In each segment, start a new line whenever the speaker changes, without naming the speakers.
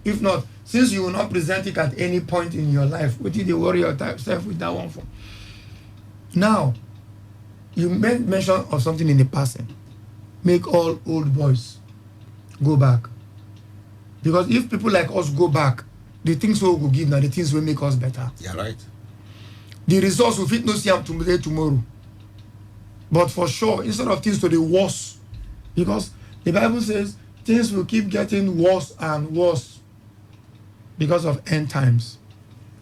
If not, since you will not present it at any point in your life, what did you worry yourself with that one for? Now, you made mention of something in the passing. Make all old boys go back. Because if people like us go back, the things we will give now, the things will make us better.
Yeah, right.
The results will fit no see them tomorrow. But for sure, instead of things to the worse, because the Bible says things will keep getting worse and worse because of end times.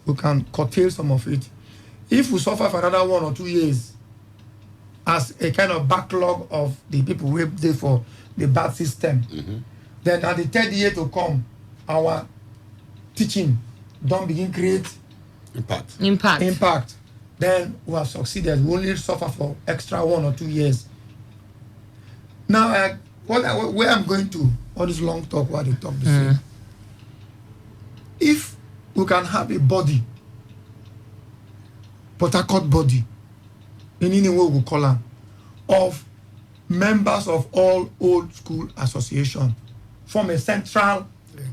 We can curtail some of it. If we suffer for another 1 or 2 years as a kind of backlog of the people who there for the bad system, then at the 3rd year to come, our teaching don't begin create impact. Then we have succeeded. We only suffer for extra 1 or 2 years. Now, where I'm going to, all this long talk, what they talk, if we can have a body, Port Harcourt body, in any way we call them, of members of all old school association, form a central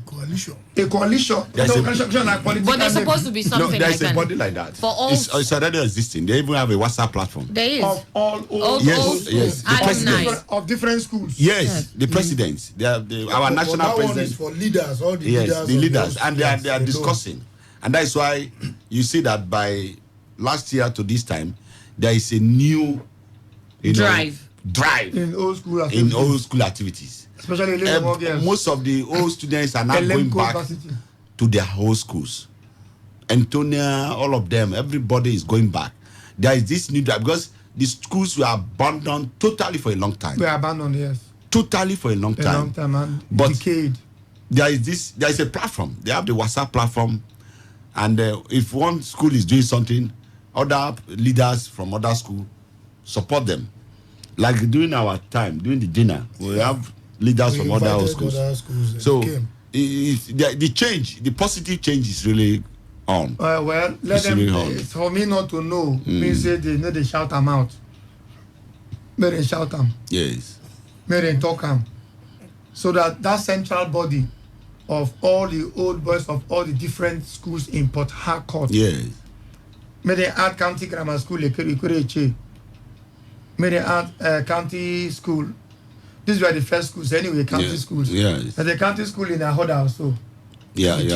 coalition. A coalition.
But there's supposed to be something
there's
like
a body like that.
For all,
it's already existing. They even have a WhatsApp platform.
There is.
Of all old
yes.
The president of different schools.
Yes, the presidents. They are our national president.
One is for leaders, all the
leaders.
The
leaders, and they are discussing. And that's why you see that by last year to this time, there is a new
drive
in old
school activities.
Especially
most of the old students are now going back to their old schools. Antonia, all of them, everybody is going back. There is this new drive because the schools were abandoned totally for a long time.
We are abandoned, yes.
Totally for a long time.
A long time and decade.
There is a platform. They have the WhatsApp platform, and if one school is doing something, other leaders from other school support them. Like during our time, during the dinner, we have leaders from other schools. So the change, the positive change is really on.
Well, let them. Really for me not to know means they shout them out. May they shout them.
Yes.
May they talk them. So that central body of all the old boys of all the different schools in Port Harcourt.
Yes.
May they add county grammar school, may they add county school. These were the first schools anyway, county schools.
Yes.
And the county school in Ahoda also.
Right.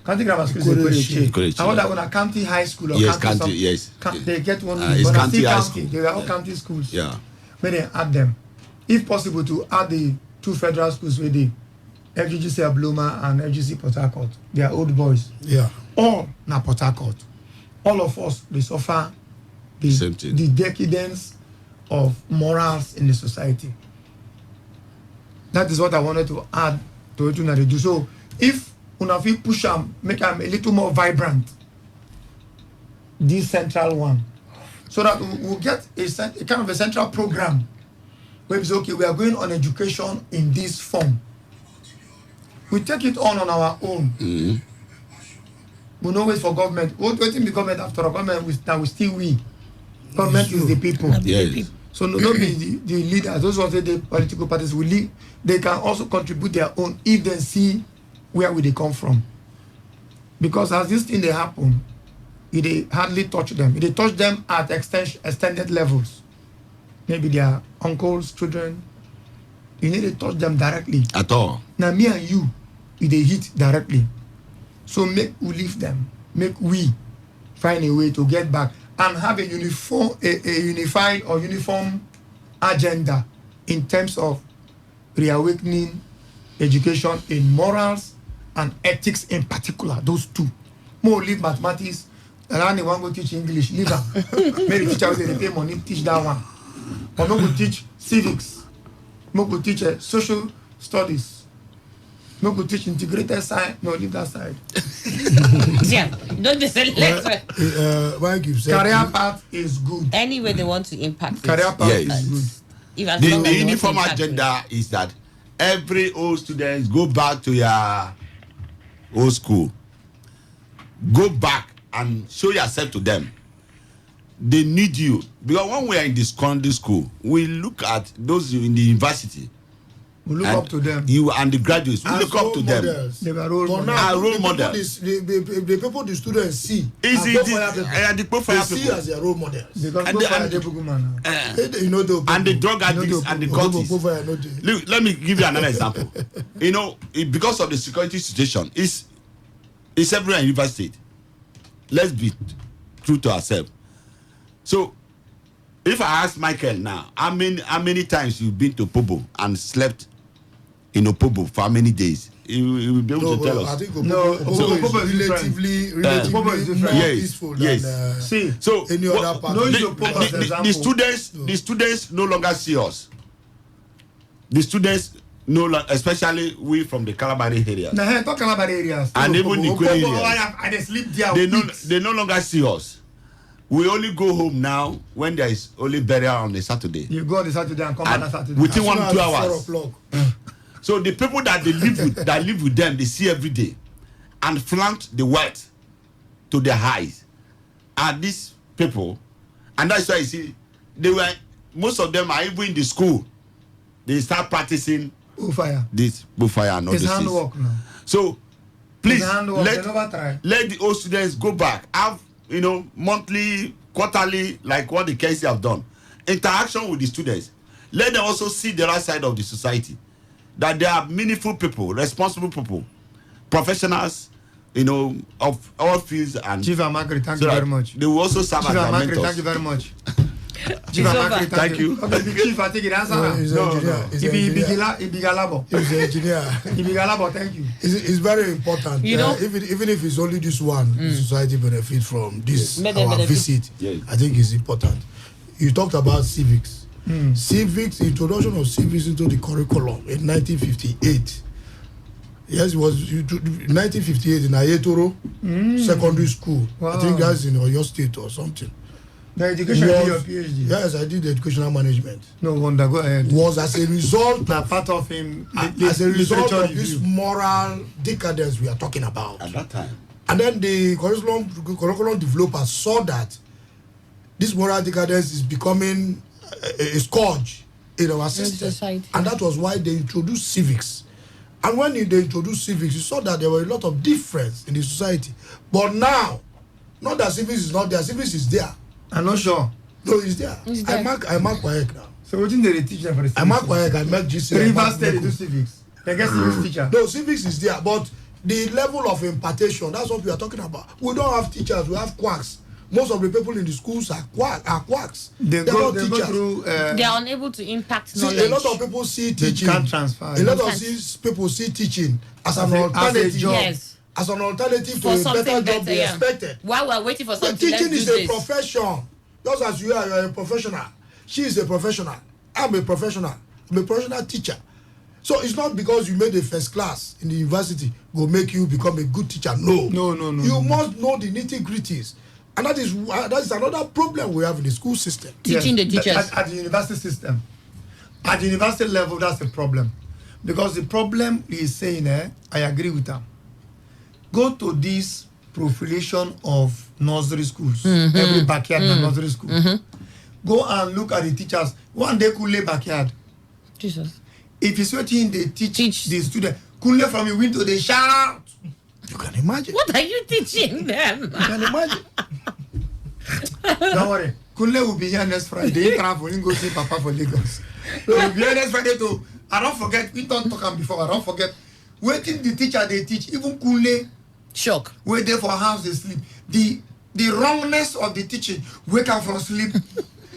County grammar school is Ahoda on a county high school or
county.
Yes. They get one.
It's county high school.
They were all county schools.
Yeah.
May they add them. If possible, to add the 2 federal schools with the FGC Abloma and FGC Port Harcourt. They are old boys.
Yeah.
All na Port Harcourt. All of us, they suffer the decadence of morals in the society. That is what I wanted to add to it. Do. So if Unafi push them, make them a little more vibrant, this central one, so that we'll get a kind of a central program where we say, okay, we are going on education in this form. We take it on our own.
Mm-hmm.
We don't wait for government. Waiting the government after all. Government we still we. Government is the people.
Yes.
So don't be the leaders. Those who are the political parties will lead. They can also contribute their own if they see where they come from. Because as this thing they happen, it hardly touch them. It touch them at extended levels. Maybe their uncles, children. You need to touch them directly.
At all.
Now me and you, they hit directly. So make we leave them. Make we find a way to get back and have a unified or uniform agenda in terms of reawakening education in morals and ethics in particular. Those two. More leave mathematics. And one go teach English. Leave them. Maybe teacher will they pay money teach that one. Or no go teach civics. No go teach social studies. No go teach integrated science. No, leave that side.
Yeah, don't select.
Career path is good.
Anyway, they want to impact.
Career path is good.
The uniform agenda is that every old student go back to your old school. Go back and show yourself to them. They need you because when we are in this secondary school, we look at those in the university.
We look up to them.
You and the graduates, we
As
look up to
role
them.
models.
They were role
But
models.
now,
Role
the
models.
the people the students see
Is
as
it
profile people,
the
they
profile
see
people?
as their role models.
Because
And
go
the-
fire
and-
the boogeyman now.
You know the
And the drug addicts and the cultists.
profile, no dey.
Look, let me give you another example. You know, because of the security situation, it's everywhere in River State. Let's be true to ourselves. So, if I ask Michael now, how many times you've been to Pobo and slept in Opobo for how many days? He will be able
No,
to tell
but I
us.
think
No,
Opobo
is
is relatively
Opobo is
more
different.
Yes,
peaceful
yes.
than
See,
So
any other part.
no,
of
you
the-
should put as an example.
the students no longer see us. The students no longer, especially we from the Calabari area.
now here talking about areas.
And even the Queen
Opobo,
areas.
I dey sleep there.
They no longer see us. We only go home now when there is only burial on a Saturday.
You go on the Saturday and come
And
back on Saturday.
within
As
1
soon
or 2
as
hours.
4 o'clock.
So the people that they live with them, they see every day, and flaunt the wealth to their eyes, are these people, and that's why you see most of them are even in the school. They start practicing
Oh, fire.
this bullfire and all
It's
this.
handwork now.
So please
It's handwork. They never try.
let the old students go back. Have monthly, quarterly, like what the KC have done. Interaction with the students. Let them also see the right side of the society. That they are meaningful people, responsible people, professionals, of all fields, and
Chief Amakri, thank
so
you
that
very much.
they will also serve
Chief
as their
Amakri, thank
mentors.
you very much.
It's
Chief
over.
Amakri,
Thank you.
Okay, the chief, I take it answer.
No, he's an engineer. He's an engineer.
Ibigalabo.
He's an engineer.
Ibigalabo, thank you.
It's very important.
You know-
Even if it's only this one, the society benefit from this
May they
our
benefit.
visit.
Yes.
I think it's important. You talked about civics. Civics, introduction of civics into the curriculum in 1958. Yes, it was 1958 in Ayetoro Secondary School.
Wow.
I think that's in Oyo State or something.
The education
Was-
is your PhD.
Yes, I did educational management.
No wonder, go ahead.
Was as a result
Now, part of him,
as a result
literature
of this
review.
moral decadence we are talking about.
At that time.
And then the curriculum developers saw that this moral decadence is becoming a scourge in our system.
society.
And that was why they introduced civics. And when they introduced civics, you saw that there were a lot of difference in the society. But now, not that civics is not there, civics is there.
I'm not sure.
No, it's there.
It's there.
I mark WAEC now.
So what did they teach them for the civics?
I mark WAEC, I mark GC. I
River
mark
State, they do
NECO.
civics. They get civics teacher.
No, civics is there, but the level of impartation, that's what we are talking about. We don't have teachers, we have quacks. Most of the people in the schools are quacks.
They
They're
go
not
through.
They are unable to impact
See,
knowledge.
a lot of people see
They
teaching.
can't transfer.
A lot of
Yes.
people see teaching as
As
an
a
alternative.
job.
Yes.
As an alternative to
For
a
something
better
better,
job they
yeah.
expected.
While we're waiting for
But
something, let's
teaching
do
is a
this.
profession. Just as you are a professional. She is a professional. I'm a professional. I'm a professional teacher. So it's not because you made a first class in the university go make you become a good teacher. No.
No.
You must know the nitty-gritties. And that is another problem we have in the school system.
Teaching the teachers.
At the university system. At the university level, that's the problem. Because the problem is saying, I agree with them. Go to this profilation of nursery schools. Every backyard nursery school. Go and look at the teachers. One day, Kule backyard.
Jesus.
If it's waiting, they teach the student. Kule from your window, they shout.
You can imagine.
What are you teaching them?
You can imagine.
Don't worry. Kunle will be here next Friday. He travel and go see Papa for Lagos. So we'll be here next Friday too. I don't forget. We don't talk am before. I don't forget. Waiting the teacher they teach. Even Kunle,
Shock.
wait there for house they sleep. The wrongness of the teaching. Wake up from sleep.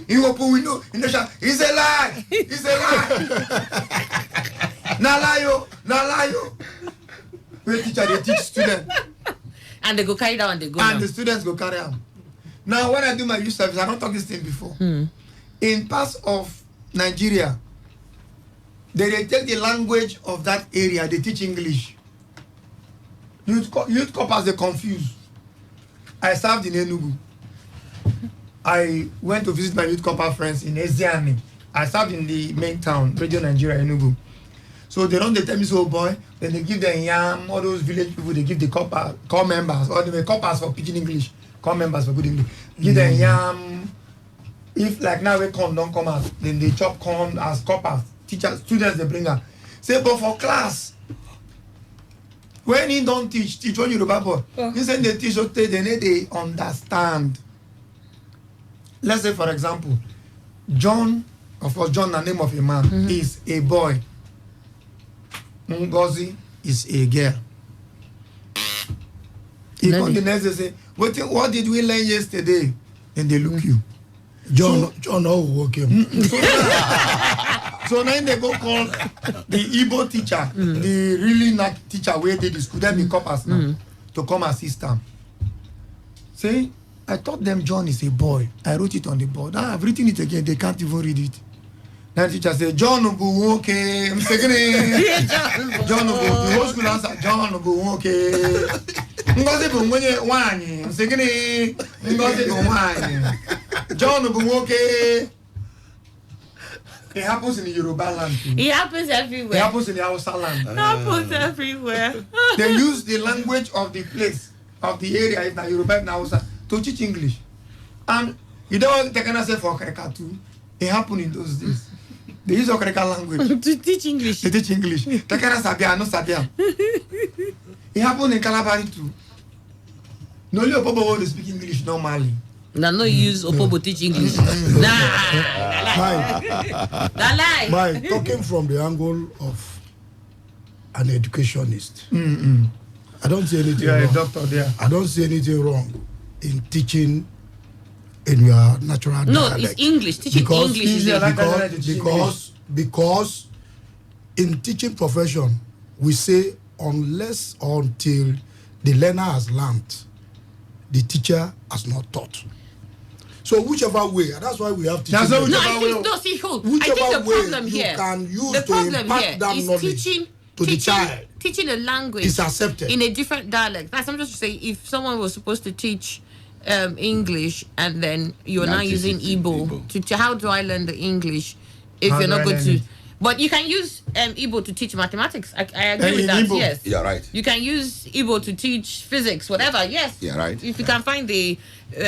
You open window. In the shower. It's a lie. It's a lie. Na lie yo. Na lie yo. Wait teacher they teach student.
And they go carry down and they go
And
now.
the students go carry am. Now, when I do my youth service, I don't talk this thing before. In parts of Nigeria, they take the language of that area, they teach English. Youth corpers, they confuse. I served in Enugu. I went to visit my youth corper friends in Eziani. I served in the main town, Radio Nigeria, Enugu. So they don't tell me, so boy, then they give them yam, all those village people, they give the core members, or the corpers for pidgin English, core members for good English. Give them yam. If like now we corn don't come out, then they chop corn as corpers. Teachers, students they bring out. Say, but for class, when he don't teach what Yoruba boy, he say they teach what they understand. Let's say, for example, John, of course, John, the name of a man, is a boy. Ngozi is a girl. He come the next day say, what did we learn yesterday? And they look you.
John work him.
So now they go call the Igbo teacher, the really not teacher where they the school, then become us now to come assist them. Say, I taught them John is a boy. I wrote it on the board. I've written it again. They can't even read it. Then the teacher said, John okay. I'm saying, John the whole school answer, John okay. Ngozi bu mwenye wanyi. I'm saying, Ngozi bu wanyi. John okay. It happens in the Yoruba land too.
It happens everywhere.
It happens in the Hausa land.
It happens everywhere.
They use the language of the place, of the area, if not Yoruba, if not Hausa, to teach English. And you don't want to say for Okreka too. It happened in those days. They use Okreka language.
To teach English.
They teach English. Tekana Sabia, no Sabia. It happened in Calabari too. No, you people want to speak English normally.
Now no use Opobo teach English. Nah, that lie.
My talking from the angle of an educationist, I don't see anything
You are
wrong.
a doctor there.
I don't see anything wrong in teaching in your natural
No,
dialect.
it's English. Teaching
Because-
English is
Yeah,
the
because in teaching profession we say unless or until the learner has learned, the teacher has not taught. So whichever way, and that's why we have teaching.
That's why we-
No, I
Whichever
think
way-
no. See, hold. I
Whichever
think the
way
problem
you
here,
can use
the
to
problem
impart
here
that
is
knowledge to the child
teaching a language
is accepted.
in a different dialect. That's I'm just to say, if someone was supposed to teach English and then you're
Now
now
teach
using
it in
Igbo,
Igbo.
to how do I learn the English if
How
you're
do I
not going
learn
to?
it?
But you can use Igbo to teach mathematics. I agree
In
with that.
Igbo?
Yes.
Yeah, right.
You can use Igbo to teach physics, whatever. Yes.
Yeah, right.
If you can find the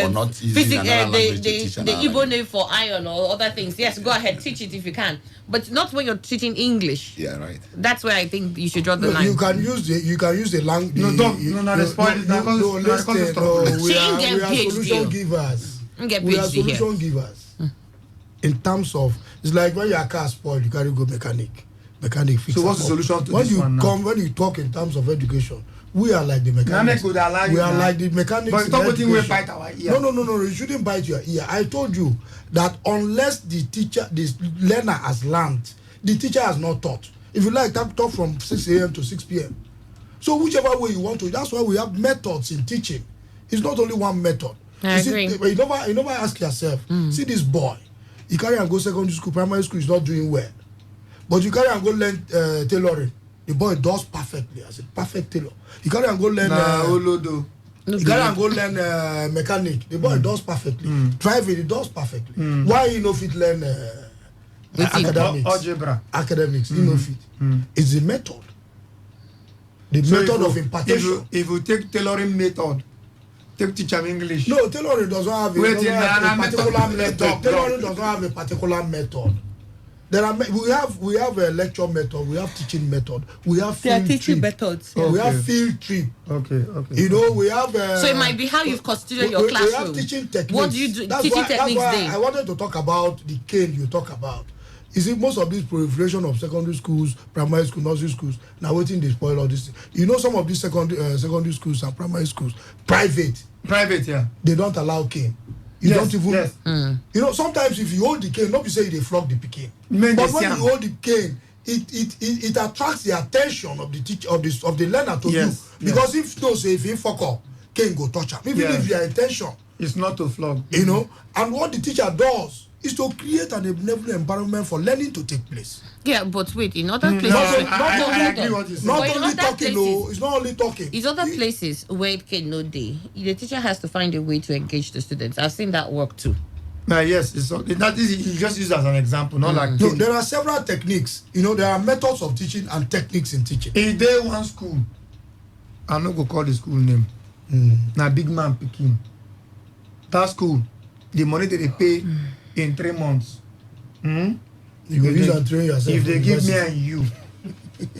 Or not using another language to teach
the
another
Igbo
language.
name for iron or other things, yes, go ahead, teach it if you can. But not when you're teaching English.
Yeah, right.
That's where I think you should draw the
No,
line.
you can use the language.
No, don't. No, no, that's fine. That's because-
no,
that's because
listen,
it's
no,
tough.
we
She
are
ain't get PhD.
solution givers.
Get
We are
PhD here.
solution givers. In terms of, it's like when your car spoiled, you carry go mechanic fix.
So what's
am
the
up.
solution to
when
this
you
one now?
come when you talk in terms of education, we are like the mechanics.
could allow you
We are
now.
like the mechanics.
But
in
talk about we
education.
bite our ear.
No, you shouldn't bite your ear. I told you that unless the learner has learned, the teacher has not taught. If you like, talk from 6 a.m. to 6 p.m. So whichever way you want to, that's why we have methods in teaching. It's not only one method.
I
You
agree.
See, you never ask yourself, see this boy, he carry and go secondary school, primary school is not doing well. But you carry and go learn tailoring. The boy does perfectly as a perfect tailor. You carry and go learn
Olodo.
you carry and go learn mechanic. The boy does perfectly. Driving, he does perfectly. Why he no fit learn academics?
Algebra.
Academics, he no fit. It's the method. The
So
method
if
of
you-
impartation.
If you take tailoring method, take teach them English.
No, tailoring doesn't have a,
Wait,
doesn't have
nah,
a
nah,
particular
method.
method. Tailoring doesn't have a particular method. There are we have a lecture method, we have teaching method, we have
They are
field
teaching
trip.
methods.
Oh.
We have
Okay.
field trip.
Okay.
You know, we have.
So it might be how you've constituted your
We have
classroom.
teaching techniques.
What do you do?
That's
Teaching
why,
techniques
that's why
day.
I wanted to talk about the cane you talk about. You see, most of this proliferation of secondary schools, primary school, nursery schools, now waiting they spoil all this. You know, some of these secondary schools and primary schools, private,
Private, yeah.
they don't allow cane. You
Yes,
don't even.
yes.
You know, sometimes if you hold the cane, not be say they flog the pikin.
Men
But
dey
when
see
you
am.
hold the cane, it attracts the attention of the teacher of the learner to
Yes,
you. Because if no say if he fuck up, cane go touch him. Even
Yes.
if your intention,
It's not to flog.
you know, and what the teacher does is to create an enabling environment for learning to take place.
Yeah, but wait, in other places,
No,
I
agree what you say.
Not
But in
only
other
talking,
places-
no, it's not only talking.
It's other places where it can no day. The teacher has to find a way to engage the students. I've seen that work too.
Yes, that is you just use as an example, not like
No, there are several techniques. You know, there are methods of teaching and techniques in teaching.
in day one school. I'm not gonna call the school name. Now big man picking. That school, the money that they pay in 3 months.
You can use and train yourself.
If they
for
give me
university.
and you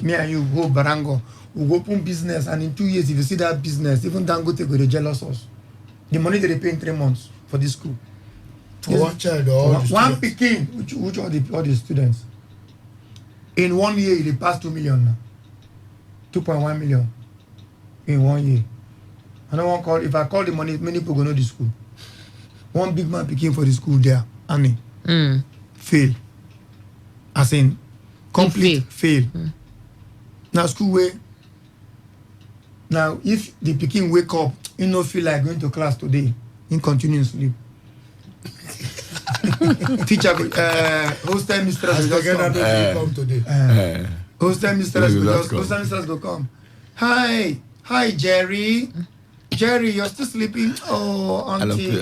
Me and you go Barango, we open business, and in 2 years, if you see that business, even Dangote go to jealous us. The money they pay in 3 months for this school.
For one child or all the
one
students?
picking, which all the students. In 1 year, they pass 2 million now. 2.1 million in 1 year. I don't want to call. If I call the money, many people go know the school. One big man picking for the school there, Annie, fail. As in, complete fail. Now school way. Now if the pikin wake up, he no feel like going to class today, he continue sleep. Teacher, hostel mistress will just
Come today.
hostel mistress will come. Hi, Jerry. Jerry, you're still sleeping? Oh, auntie,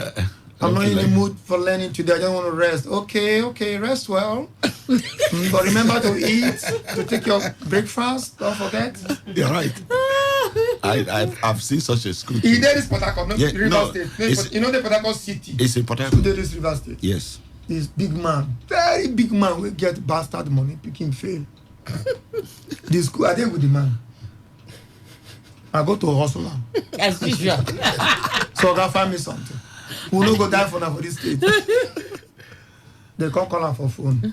I'm not in the mood for learning today. I just want to rest. Okay, rest well. But remember to eat, to take your breakfast. Don't forget.
You're right. I've seen such a school.
He did this Port Harcourt, not River State. You know the Port Harcourt city?
It's in Port
He
Harcourt.
did this River State.
Yes.
This big man, very big man, will get bastard money, picking fail. This school, I did with the man. I go to a hustler.
As usual.
So I find me something. We no go die for now for this state. They come call her for phone.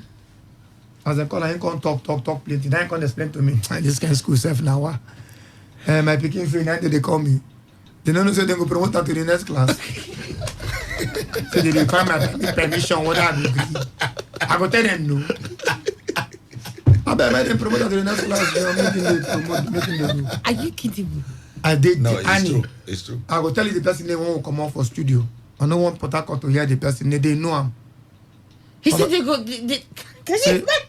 As they call her, he come talk plenty. Then he come explain to me, this kind of school self now. My picking free, now they call me. They don't know say they go promote her to the next class. So they require my permission, whether I agree. I go tell them no. I bet them promote her to the next class. They are making them do.
Are you kidding me?
I did
No,
the
it's
Annie.
true. It's true.
I will tell you the person they won't come out for studio. I don't want Port Harcourt to hear the person. They know him.
He said they go. Can you
Say-
explain?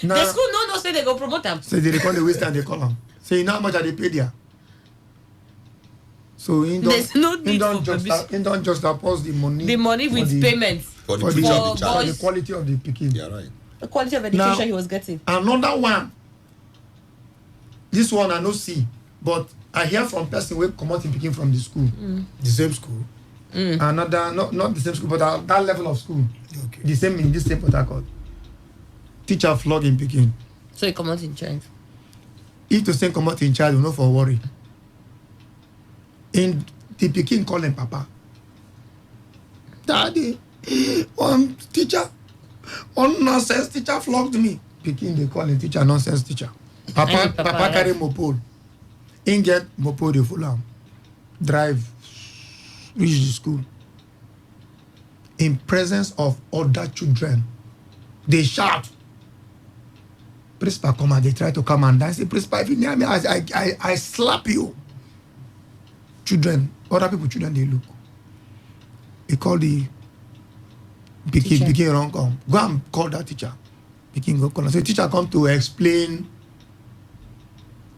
Nah,
The school no say they go promote them.
so they call the waste and they call him. Say, you know how much are they paid there? So he
There's no need for
don't just oppose the money.
The money
for
with
the-
payments.
For the
For the,
future of
for
the
for
child.
the quality of the picking.
Yeah, right.
The quality of education
Now-
he was getting.
Another one. This one I no see, but I hear from person who come out in picking from the school.
The same school.
Another, not the same school, but that level of school.
Okay.
The same in this same Port Harcourt. Teacher flog in picking.
So he come out in charge.
If the same come out in charge, you know for worry. In the pikin call him papa. Daddy, one nonsense teacher flogged me. Pikin they call him teacher nonsense teacher. Papa
Papa,
carry
yes.
moped. In get moped they full am. Drive, reach the school. In presence of other children, they shout. Principal come and they try to come and dance. Say, principal, if you near me, I slap you. Children, other people, children, they look. They call the Pikin wrong come. Go and call that teacher. Pikin go call her. So teacher come to explain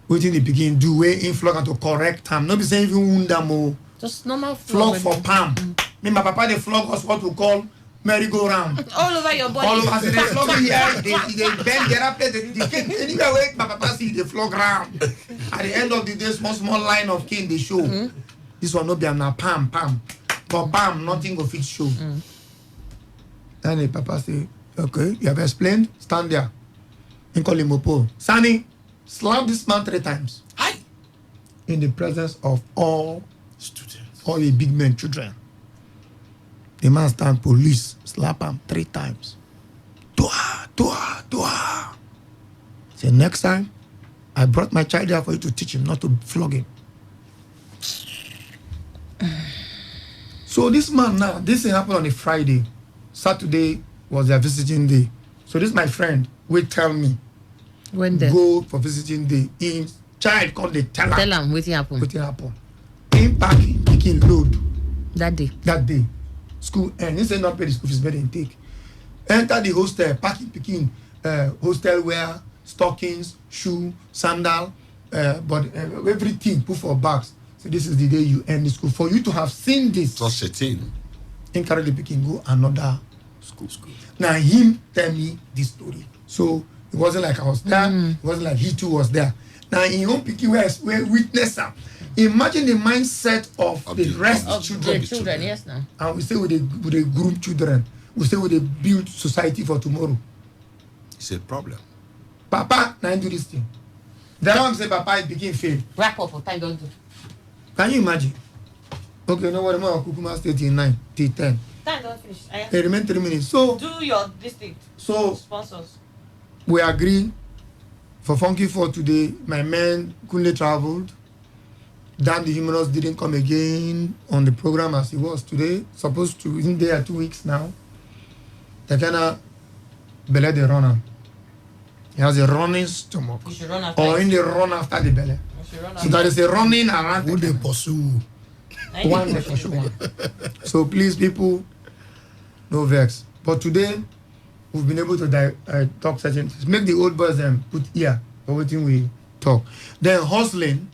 what the Pikin do, way in flog and to correct him. Not be saying even wound them or
Just normal
flog for palm. Me, my papa, they flog us what we call merry-go-round.
all over your body.
All of us, they flog here, they bend their place, they cane. Anywhere where my papa see, they flog round. At the end of the day, small line of cane they show. This one no be na palm. For palm, nothing go fit show. And the papa say, okay, you have explained, stand there. And call him Mopo. Sani, slap this man 3 times.
Hi.
In the presence of all
Students.
all the big men, children. The man stand police, slap him 3 times. Dua. Say, next time, I brought my child here for you to teach him, not to flog him. So this man now, this thing happened on a Friday. Saturday was their visiting day. So this my friend will tell me,
When then?
go for visiting day. In child called the teller.
Tell him what happened
Wetin happen? Him packing, picking load
that day.
that day. School end. He say not pay the school fees, better than take. Enter the hostel, packing, picking, hostel wear, stockings, shoe, sandal, but everything put for bags. So this is the day you end the school. For you to have seen this,
Such a thing.
him carry the picking go another school. Now him tell me this story. So it wasn't like I was there. It wasn't like he too was there. Now in own picking where witness am. Imagine the mindset of the
the-
rest
Of
children.
the children, yes now.
And we say with the groom children. We say with the build society for tomorrow.
It's a problem.
Papa, now do this thing. The one say Papa became fail.
Wrap up for time don't do.
Can you imagine? Okay, no worry, more Kukuma stay till 9, till 10.
Time don't finish.
It remain 3 minutes. So
Do your district.
So
Sponsors.
we agree for Funky for today. My man couldn't traveled. Dan the Humorous didn't come again on the program as he was today. Supposed to, isn't there 2 weeks now? Takana Bele the runner. He has a running stomach.
You should run after
Or
it.
in the run after the belly.
You should run
So
after
there is a running around
Who they
Tekena.
pursue?
One day for sure. So please, people, no vex. But today, we've been able to talk certain things. Make the old boys them put ear for what we talk. Then hustling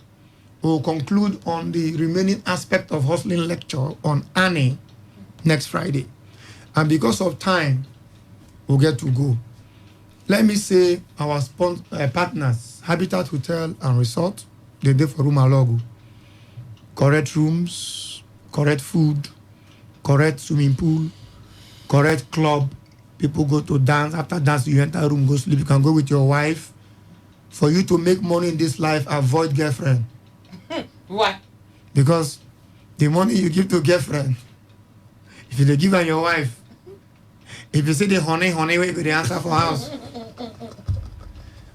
will conclude on the remaining aspect of hustling lecture on Annie next Friday. And because of time, we'll get to go. Let me say our partners, Habitat Hotel and Resort, they did for Rumalogo. Correct rooms, correct food, correct swimming pool, correct club. People go to dance. After dance, you enter a room, go sleep. You can go with your wife. For you to make money in this life, avoid girlfriend.
Why?
Because the money you give to girlfriend, if you dey give her your wife, if you say the honey, where you go the answer for house.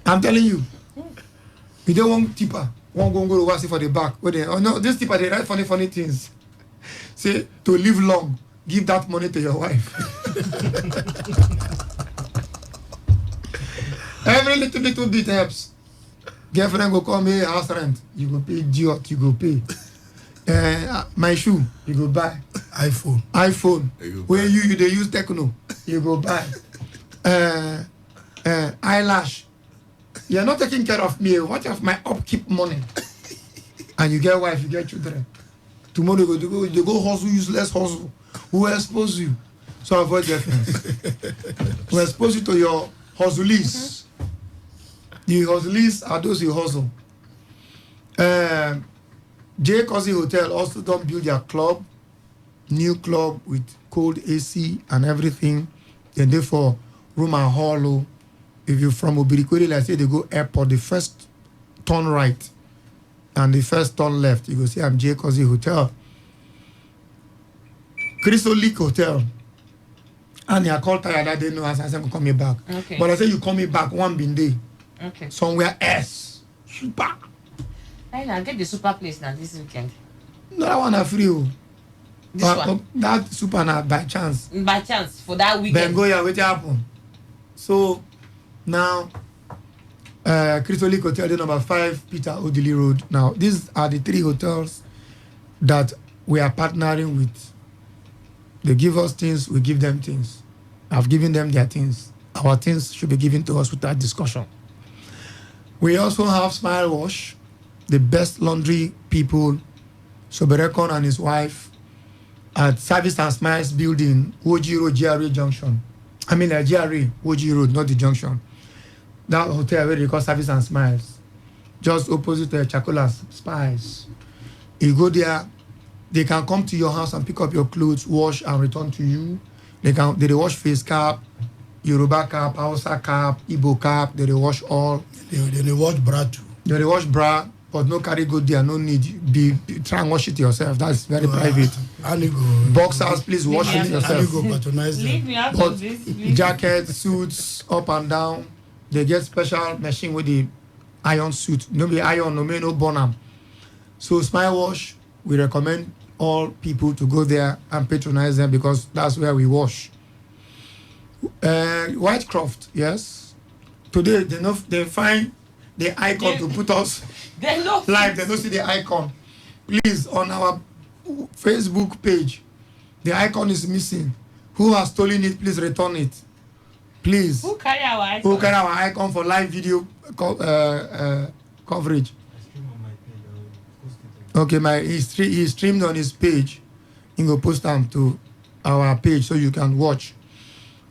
I'm telling you, you don't want tipper. One go to work for the back. Oh no, this tipper they write funny things. Say to live long, give that money to your wife. Every little bit helps. Girlfriend go call me house rent. You go pay idiot, you go pay. My shoe, you go buy. iPhone. Where you they use Techno, you go buy. Eyelash. You're not taking care of me. What of my upkeep money? And you get wife, you get children. Tomorrow you go hustle, useless hustle. Who expose you? So avoid girlfriends. Who expose you to your hustlees. The hustlees are those who hustle. J. Cozy Hotel also don't build their club, new club with cold AC and everything. Then therefore room and hall. If you're from Obirikwere, let's say they go airport, the first turn right and the first turn left, you go see I'm J. Cozy Hotel. Crystal Lake Hotel. And I called tired that day, no, I said, I'm coming back.
Okay.
But I said, you call me back one bin day.
Okay.
Somewhere else. Super.
Hey, now get the super place now this weekend.
No, that one are free.
This one.
That super na by chance.
By chance for that weekend.
Bengoya, what happen? So now Crystal Lake Hotel, the number 5 Peter Odili Road. Now these are the 3 hotels that we are partnering with. They give us things, we give them things. I've given them their things. Our things should be given to us without discussion. We also have Smile Wash, the best laundry people, Soberekon and his wife, at Service and Smiles building, OG Road, GRA Junction. I mean, GRA, OG Road, not the junction. That hotel where they call Service and Smiles, just opposite the Chacola's Spice. You go there, they can come to your house and pick up your clothes, wash and return to you. They wash face cap, Yoruba cap, Hausa cap, Igbo cap, they wash all.
They wash bra too.
They wash bra, but no carry go there, no need. Try and wash it yourself. That's very private. Boxers, please wash it yourself.
Leave me out
But
of this.
jackets, suits, up and down, they get special machine with the iron suit. No be iron, no burn them. So Smile Wash, we recommend all people to go there and patronize them because that's where we wash. Whitecroft, yes. Today they find the icon to put us live. They don't see the icon. Please, on our Facebook page, the icon is missing. Who has stolen it? Please return it. Please.
Who carry our icon?
Who carry our icon for live video coverage? Okay, he streamed on his page. He will post them to our page so you can watch.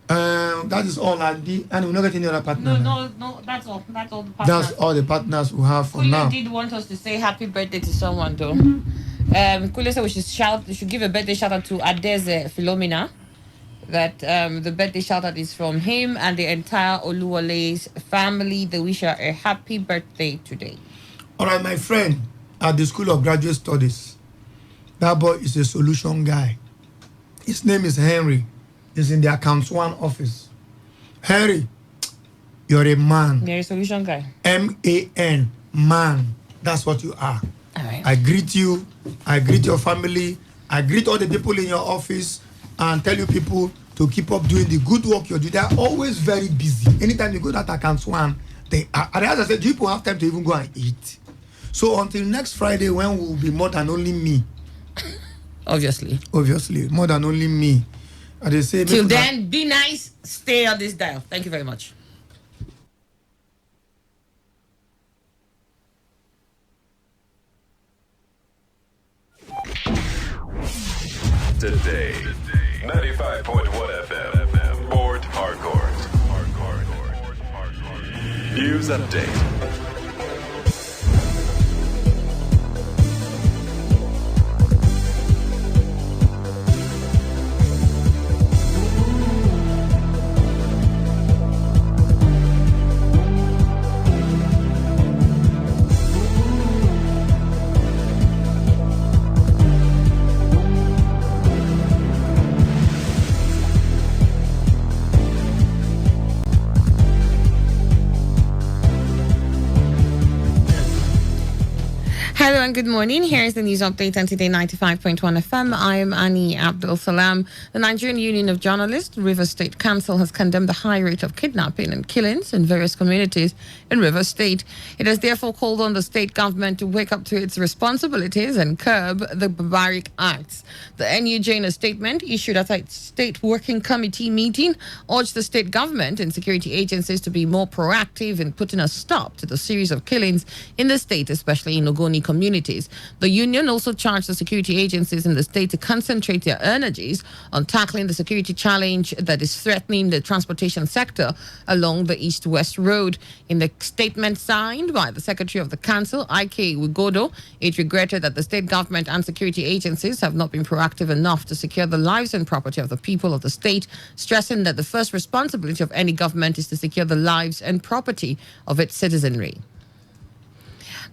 That is all. And we not get any other partner.
No. That's all. That's all the partners.
That's all the partners we have for
Kule
now.
did want us to say happy birthday to someone though. Kule said we should give a birthday shout out to Adeze Philomena, that the birthday shout out is from him and the entire Oluwale's family. They wish her a happy birthday today.
All right, my friend at the School of Graduate Studies, that boy is a solution guy. His name is Henry. He's in the Accounts One office. Henry, you're a man.
You're a solution guy.
M-A-N, man. That's what you are.
All right.
I greet you. I greet your family. I greet all the people in your office and tell you people to keep up doing the good work you're doing. They are always very busy. Anytime you go to that Accounts One, they are, and as I said, people have time to even go and eat. So until next Friday, when we'll be more than only me.
Obviously,
more than only me. And they say,
till then, be nice, stay on this dial. Thank you very much.
Today, 95.1 FM, Port Harcourt. News update.
Hello and good morning. Here's the news update on Today 95.1 FM. I am Annie Abdul Salam. The Nigerian Union of Journalists, Rivers State Council, has condemned the high rate of kidnapping and killings in various communities in Rivers State. It has therefore called on the state government to wake up to its responsibilities and curb the barbaric acts. The NUJ, in a statement issued at its state working committee meeting, urged the state government and security agencies to be more proactive in putting a stop to the series of killings in the state, especially in Ogoni communities. The union also charged the security agencies in the state to concentrate their energies on tackling the security challenge that is threatening the transportation sector along the East-West Road. In the statement signed by the Secretary of the Council, I.K. Wigodo, it regretted that the state government and security agencies have not been proactive enough to secure the lives and property of the people of the state, stressing that the first responsibility of any government is to secure the lives and property of its citizenry.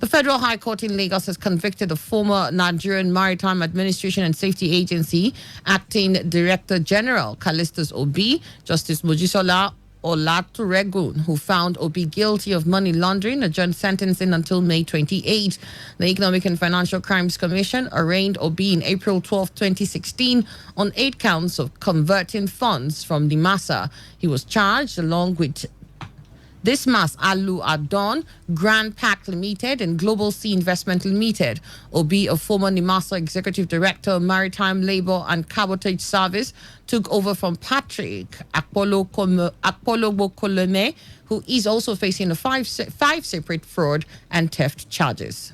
The Federal High Court in Lagos has convicted the former Nigerian Maritime Administration and Safety Agency Acting Director General Callistus Obi, Justice Mojisola Olaturegun, who found Obi guilty of money laundering, adjourned sentencing until May 28. The Economic and Financial Crimes Commission arraigned Obi in April 12, 2016 on 8 counts of converting funds from Nimasa. He was charged along with Dismas Alu Adon, Grand Pack Limited, and Global Sea Investment Limited. Obi, a former Nimasa Executive Director, Maritime Labour and Cabotage Service, took over from Patrick Akpolo Bokoleme, who is also facing five separate fraud and theft charges.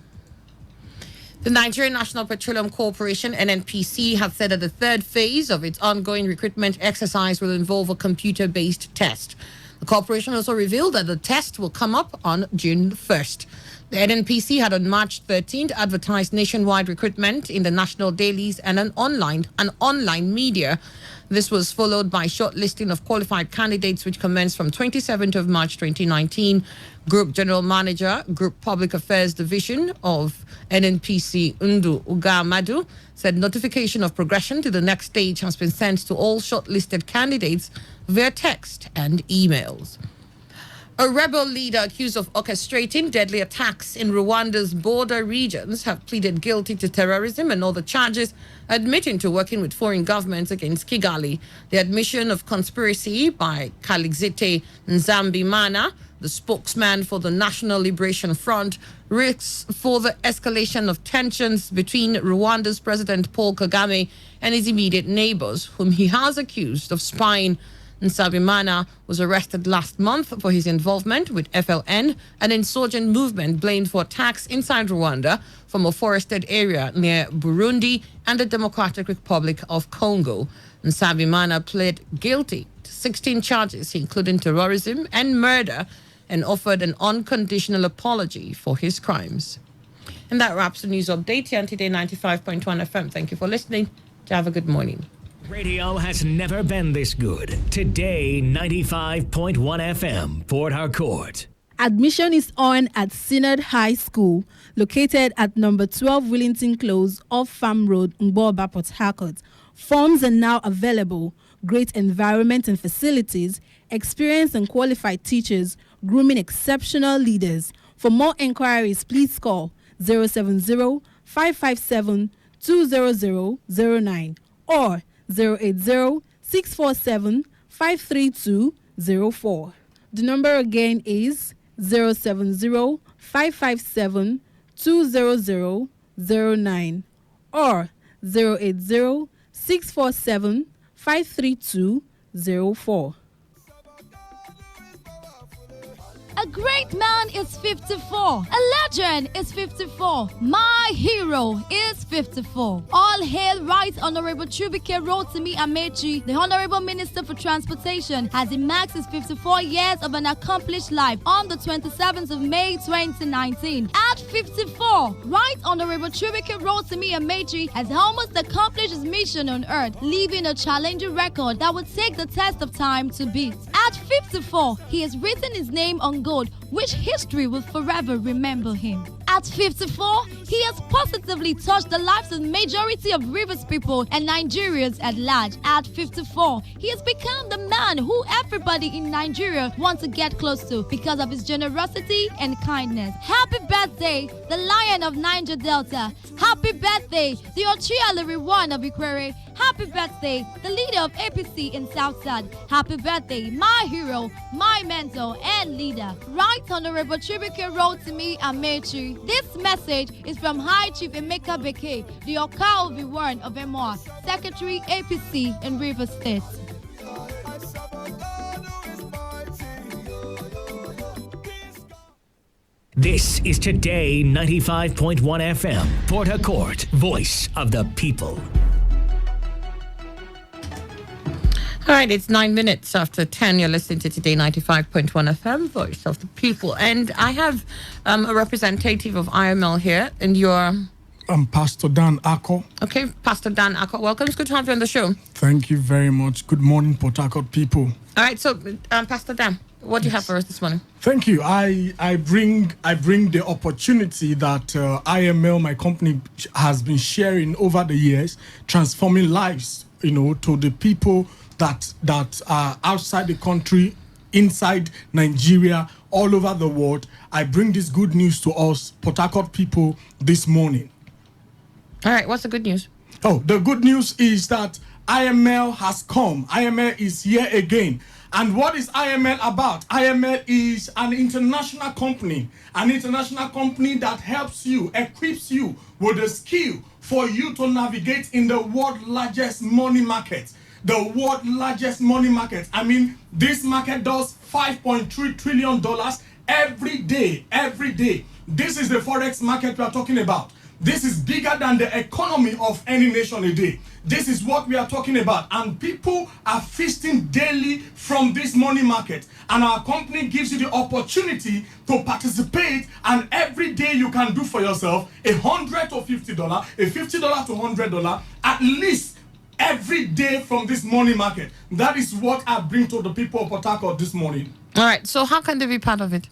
The Nigerian National Petroleum Corporation, NNPC, has said that the third phase of its ongoing recruitment exercise will involve a computer-based test. The corporation also revealed that the test will come up on June 1st. The NNPC had on March 13th advertised nationwide recruitment in the national dailies and an online media. This was followed by shortlisting of qualified candidates, which commenced from 27th of March 2019. Group General Manager, Group Public Affairs Division of NNPC, Undu Ugamadu, said notification of progression to the next stage has been sent to all shortlisted candidates via text and emails. A rebel leader accused of orchestrating deadly attacks in Rwanda's border regions have pleaded guilty to terrorism and other charges, admitting to working with foreign governments against Kigali. The admission of conspiracy by Kalixite Nzambimana, the spokesman for the National Liberation Front, risks further escalation of tensions between Rwanda's President Paul Kagame and his immediate neighbors, whom he has accused of spying. Nsabimana was arrested last month for his involvement with FLN, an insurgent movement blamed for attacks inside Rwanda from a forested area near Burundi and the Democratic Republic of Congo. Nsabimana pled guilty to 16 charges, including terrorism and murder, and offered an unconditional apology for his crimes. And that wraps the news update here on Today 95.1 FM. Thank you for listening. Have a good morning.
Radio has never been this good. Today, 95.1 FM, Port Harcourt.
Admission is on at Synod High School, located at number 12 Willington Close off Farm Road, Mboba, Port Harcourt. Forms are now available. Great environment and facilities, experienced and qualified teachers, grooming exceptional leaders. For more inquiries, please call 070-557-20009 or 080-647-53204. The number again is 070-557-20009 or 080-647-53204.
A great man is 54. A legend is 54. My hero is 54. All hail Right Honorable Chubike Rotimi Amechi, the Honorable Minister for Transportation, as he marks his 54 years of an accomplished life on the 27th of May 2019. At 54, Right Honorable Chubike Rotimi Amechi has almost accomplished his mission on earth, leaving a challenging record that would take the test of time to beat. At 54, he has written his name on gold, which history will forever remember him. At 54, he has positively touched the lives of the majority of Rivers people and Nigerians at large. At 54, he has become the man who everybody in Nigeria wants to get close to because of his generosity and kindness. Happy birthday, the Lion of Niger Delta. Happy birthday, the Ochialari one of Ikwere. Happy birthday, the leader of APC in Southside. Happy birthday, my hero, my mentor and leader. Right Honorable Chibike Rotimi Amechi. This message is from High Chief Emeka Beke, the Oka Obi-Wan of Emoa, Secretary APC in Rivers State.
This is Today 95.1 FM, Port Harcourt, voice of the people.
All right, it's 9 minutes after 10. You're listening to Today 95.1 FM, Voice of the People. And I have a representative of IML here, and you're...
I'm Pastor Dan Ako.
Okay, Pastor Dan Ako, welcome. It's good to have you on the show.
Thank you very much. Good morning, Port Harcourt people.
All right, so Pastor Dan, what do you have for us this morning?
Thank you. I bring the opportunity that IML, my company, has been sharing over the years, transforming lives, to the people that are outside the country, inside Nigeria, all over the world. I bring this good news to us, Port Harcourt people, this morning.
All right, what's the good news?
Oh, the good news is that IML has come. IML is here again. And what is IML about? IML is an international company that helps you, equips you with the skill for you to navigate in the world's largest money market. The world's largest money market. I mean, this market does $5.3 trillion every day. This is the Forex market we are talking about. This is bigger than the economy of any nation a day. This is what we are talking about. And people are feasting daily from this money market. And our company gives you the opportunity to participate. And every day you can do for yourself $100 to $50, a $50 to $100, at least every day from this money market. That is what I bring to the people of Port Harcourt this morning.
All right, so how can they be part of it?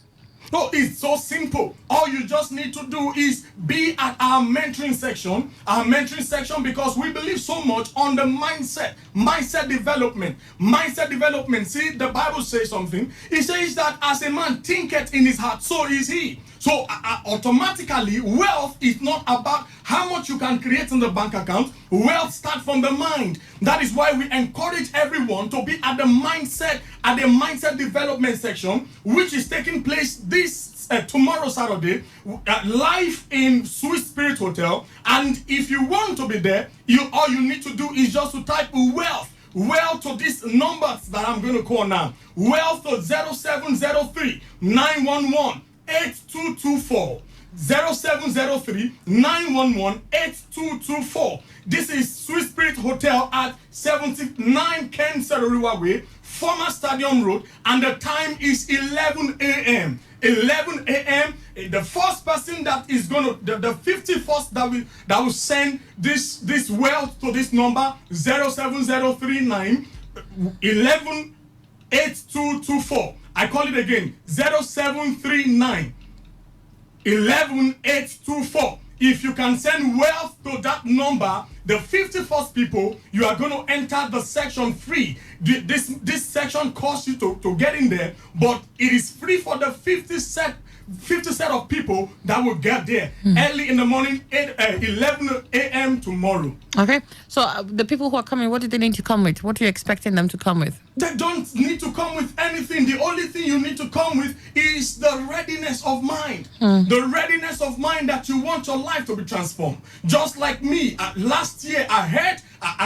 No, it's so simple. All you just need to do is be at our mentoring section. Because we believe so much on the mindset development. See, the Bible says something. It says that as a man thinketh in his heart, so is he. So automatically, wealth is not about how much you can create in the bank account. Wealth starts from the mind. That is why we encourage everyone to be at the mindset development section, which is taking place this tomorrow Saturday, live in Sweet Spirit Hotel. And if you want to be there, all you need to do is just to type wealth to these numbers that I'm going to call now. Wealth to 0703 911 8224. 0703-911-8224. This is Sweet Spirit Hotel at 79 Ken Seroriwa Way, former Stadium Road, and the time is 11 a.m. 11 a.m. The first person that is going to, the 51st that will send this wealth to this number 07039 118224. I call it again 0739 11824. If you can send wealth to that number, the 51st people, you are going to enter the section free. This section costs you to get in there, but it is free for the 50 set of people that will get there early in the morning, 11 a.m. tomorrow.
Okay. So the people who are coming, what do they need to come with? What are you expecting them to come with?
They don't need to come with anything. The only thing you need to come with is the readiness of mind. The readiness of mind that you want your life to be transformed. Just like me, last year I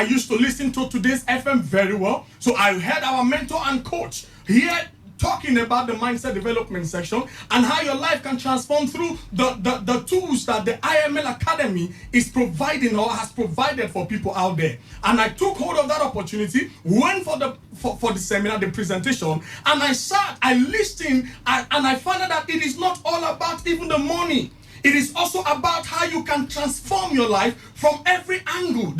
used to listen to Today's FM very well. So I heard our mentor and coach here talking about the mindset development section and how your life can transform through the tools that the IML Academy is providing or has provided for people out there. And I took hold of that opportunity, went for the seminar, the presentation, and I listened, and I found out that it is not all about even the money. It is also about how you can transform your life from every angle,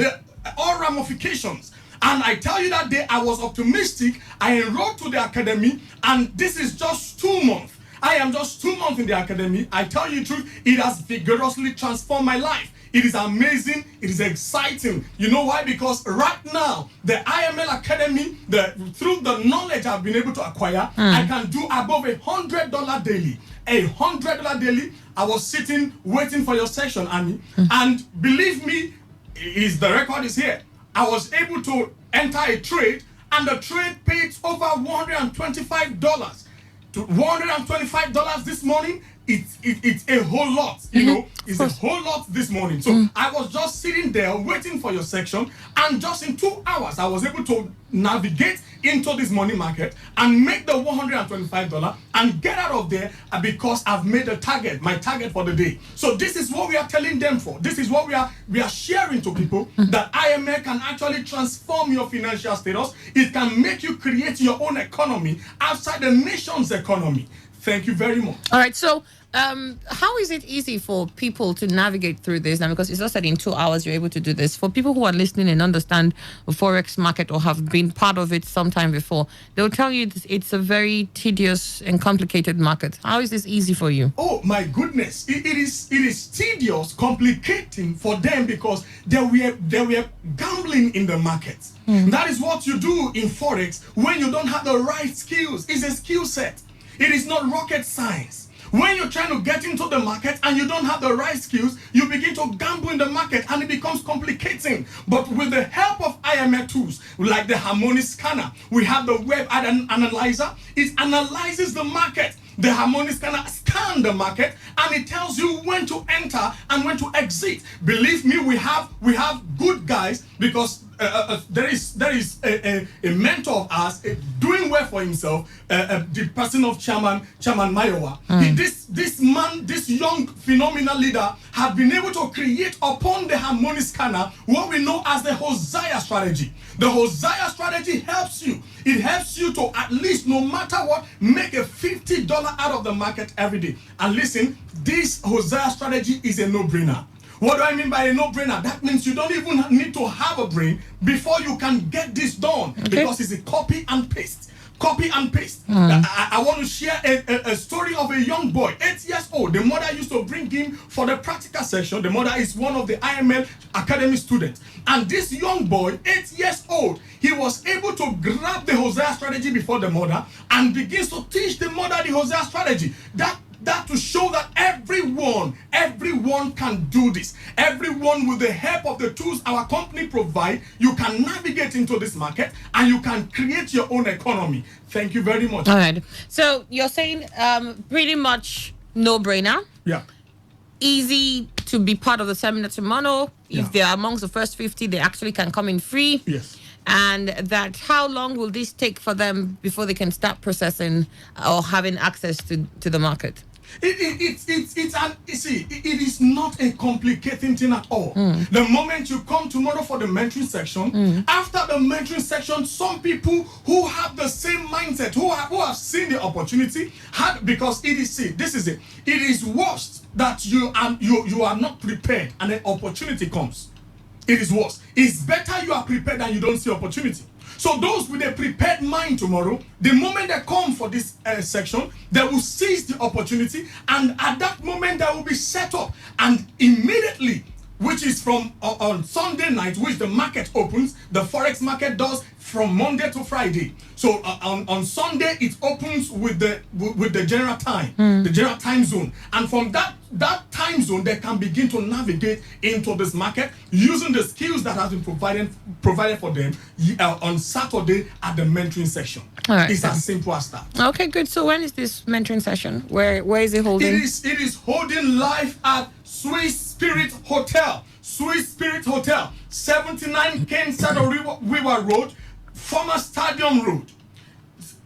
all ramifications. And I tell you that day I was optimistic. I enrolled to the academy, and this is just 2 months. I am just 2 months in the academy. I tell you the truth, it has vigorously transformed my life. It is amazing. It is exciting. You know why? Because right now, the IML Academy, through the knowledge I've been able to acquire, I can do above $100 daily. $100 daily. I was sitting, waiting for your session, Annie. And believe me, the record is here. I was able to enter a trade, and the trade paid over $125. To $125 this morning, it's a whole lot, you know. It's a whole lot this morning. So I was just sitting there waiting for your section, and just in 2 hours, I was able to navigate into this money market and make the $125 and get out of there because I've made my target for the day. So this is what we are telling them for. This is what we are sharing to people, that IML can actually transform your financial status. It can make you create your own economy outside the nation's economy. Thank you very much.
All right. So how is it easy for people to navigate through this now? Because it's just that in 2 hours you're able to do this. For people who are listening and understand the Forex market or have been part of it sometime before, they'll tell you it's a very tedious and complicated market. How is this easy for you?
Oh my goodness. It is tedious, complicating for them because they were gambling in the market. That is what you do in Forex when you don't have the right skills. It's a skill set. It is not rocket science. When you're trying to get into the market and you don't have the right skills, you begin to gamble in the market and it becomes complicating. But with the help of IML tools, like the harmonic scanner, we have the web analyzer. It analyzes the market. The harmonic scanner scans the market and it tells you when to enter and when to exit. Believe me, we have good guys because there is a mentor of ours doing well for himself, the person of Chairman Mayowa. This young phenomenal leader have been able to create upon the harmonic scanner what we know as the Hosea strategy. The Hosea strategy helps you. It helps you to at least, no matter what, make a $50 out of the market every day. And listen, this Hosea strategy is a no-brainer. What do I mean by a no-brainer? That means you don't even need to have a brain before you can get this done, because it's a copy and paste. Copy and paste. I want to share a story of a young boy, 8 years old. The mother used to bring him for the practical session. The mother is one of the IML Academy students. And this young boy, 8 years old, he was able to grab the Hosea strategy before the mother and begins to teach the mother the Hosea strategy. That to show that everyone can do this. Everyone, with the help of the tools our company provide, you can navigate into this market and you can create your own economy. Thank you very much.
All right. So you're saying pretty much no-brainer.
Yeah.
Easy to be part of the seminar tomorrow. If they're amongst the first 50, they actually can come in free.
Yes.
And that, how long will this take for them before they can start processing or having access to the market?
It is not a complicating thing at all. The moment you come tomorrow for the mentoring section, after the mentoring section, some people who have the same mindset, who have seen the opportunity, because this is it. It is worse that you are not prepared and an opportunity comes. It is worse. It's better you are prepared and you don't see opportunity. So those with a prepared mind tomorrow, the moment they come for this section, they will seize the opportunity, and at that moment they will be set up, and immediately, which is from on Sunday night, which the market opens, the forex market does from Monday to Friday. So on Sunday it opens with the general time, the general time zone, and from that time zone they can begin to navigate into this market using the skills that has been provided for them on Saturday at the mentoring section.
All right,
it's as simple as that.
Okay, good. So when is this mentoring session? Where is it holding?
It is holding live at Swiss Spirit Hotel. Swiss Spirit Hotel, 79 Kensado River Road, former Stadium Road.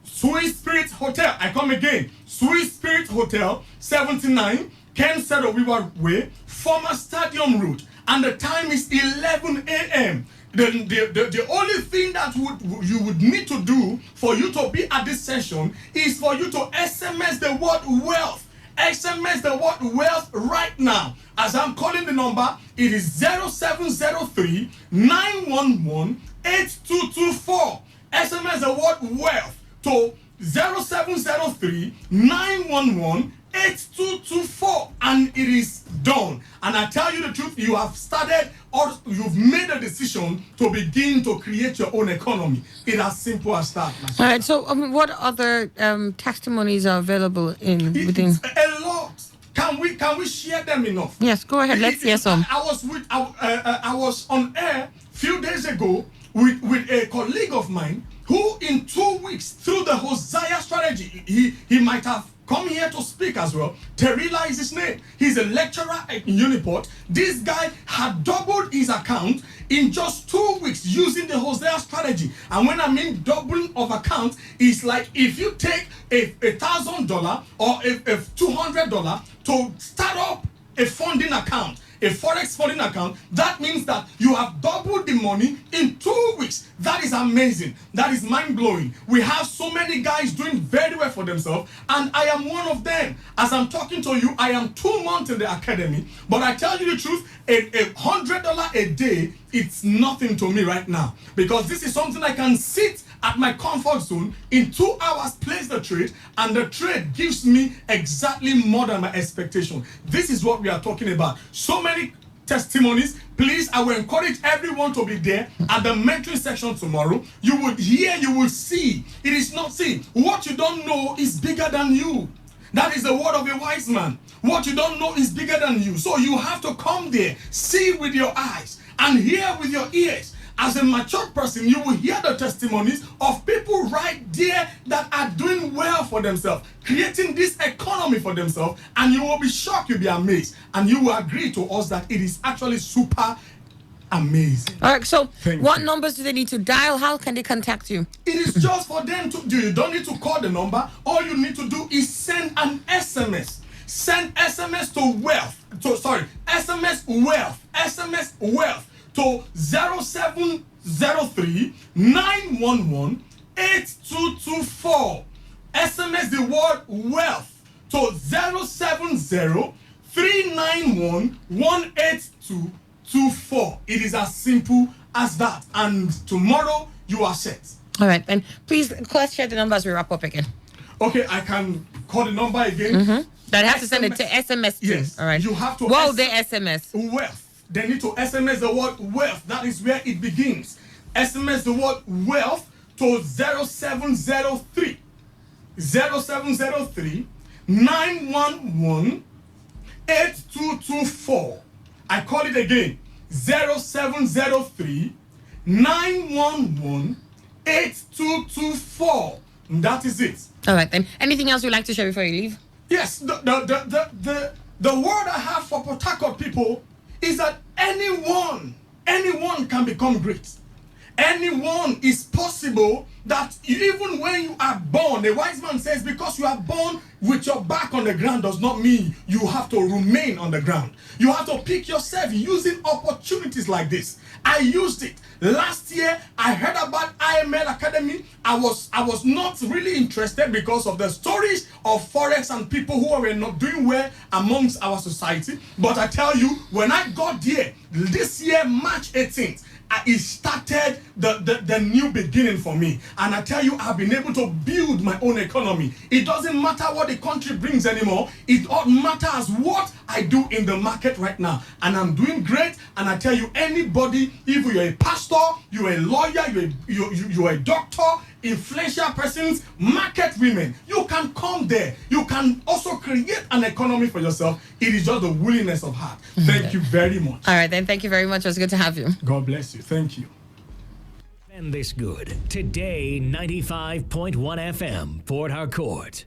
Swiss Spirit Hotel, I come again. Swiss Spirit Hotel, 79 Kensado River Way, former Stadium Road. And the time is 11 a.m. The only thing that you would need to do for you to be at this session is for you to SMS the word wealth. SMS the word wealth right now. As I'm calling the number, it is 0703 911 8224. SMS the word wealth to 0703 911 8224, and it is done. And I tell you the truth, you have started or you've made a decision to begin to create your own economy. It's as simple as that.
All right. So, what other testimonies are available within?
A lot. Can we share them enough?
Yes, go ahead. Let's hear some.
I was on air a few days ago with a colleague of mine who, in 2 weeks, through the Hosea strategy, he might have come here to speak as well. Terila is his name. He's a lecturer at Uniport. This guy had doubled his account in just 2 weeks using the Hosea strategy. And when I mean doubling of account, it's like if you take $1,000 or a $200 to start up a funding account, a forex funding account, that means that you have doubled the money in 2 weeks. That is amazing. That is mind-blowing. We have so many guys doing very well for themselves, and I am one of them. As I'm talking to you, I am 2 months in the academy, but I tell you the truth, a $100 a day, it's nothing to me right now, because this is something I can sit at my comfort zone in 2 hours, place the trade, and the trade gives me exactly more than my expectation. This is what we are talking about. So many testimonies. Please, I will encourage everyone to be there at the mentoring section tomorrow. You will hear, you will see. It is not seen. What you don't know is bigger than you. That is the word of a wise man. What you don't know is bigger than you. So you have to come there, see with your eyes, and hear with your ears. As a mature person, you will hear the testimonies of people right there that are doing well for themselves, creating this economy for themselves, and you will be shocked, you'll be amazed, and you will agree to us that it is actually super amazing.
All right, so what numbers do they need to dial? How can they contact you?
It is just for them to do. You don't need to call the number. All you need to do is send an SMS. Send SMS to wealth. SMS wealth to 0703 911 8224. SMS the word wealth to 070 391 18224. It is as simple as that. And tomorrow you are set.
All right, then please share the number as we wrap up again.
Okay, I can call the number again.
That have to send it to SMS.
Yes.
All right.
You have to.
What will they SMS?
Wealth. They need to SMS the word wealth. That is where it begins. SMS the word wealth to 0703 911 8224. I call it again. 0703 911 8224. That is it.
All right, then. Anything else you'd like to share before you leave?
Yes. The word I have for Port Harcourt people is that anyone can become great. Anyone is possible that even when you are born, a wise man says, because you are born with your back on the ground does not mean you have to remain on the ground. You have to pick yourself using opportunities like this. I used it. Last year, I heard about IML Academy. I was not really interested because of the stories of Forex and people who were not doing well amongst our society. But I tell you, when I got there, this year, March 18th, it started the new beginning for me. And I tell you, I've been able to build my own economy. It doesn't matter what the country brings anymore. It all matters what I do in the market right now. And I'm doing great. And I tell you, anybody, if you're a pastor, you're a lawyer, you're a doctor, influential persons, market women, you can come there. You can also create an economy for yourself. It is just the willingness of heart. Thank you very much.
All right, then. Thank you very much. It was good to have you.
God bless you. Thank you.
And this good. Today, 95.1 FM, Port Harcourt.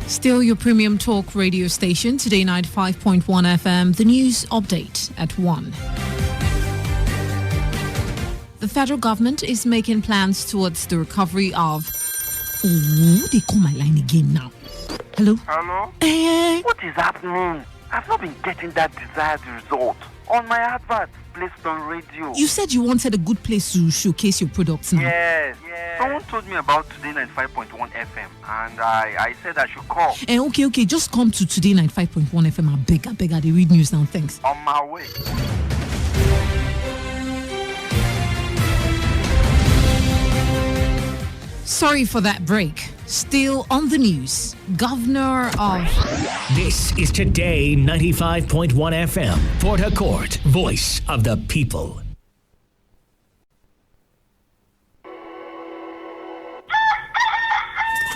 Still your premium talk radio station, Today 95.1 FM, the news update at 1. The federal government is making plans towards the recovery of... Oh, they call my line again now. Hello?
Hello?
What
is happening? I've not been getting that desired result on my advert placed on radio.
You said you wanted a good place to showcase your products now.
Yes. Someone told me about Today 95.1 FM and I said I should call.
Okay, just come to Today 95.1 FM. I beg, I read news now, thanks.
On my way.
Sorry for that break. Still on the news, Governor of...
This is Today 95.1 FM, Port Harcourt, voice of the people.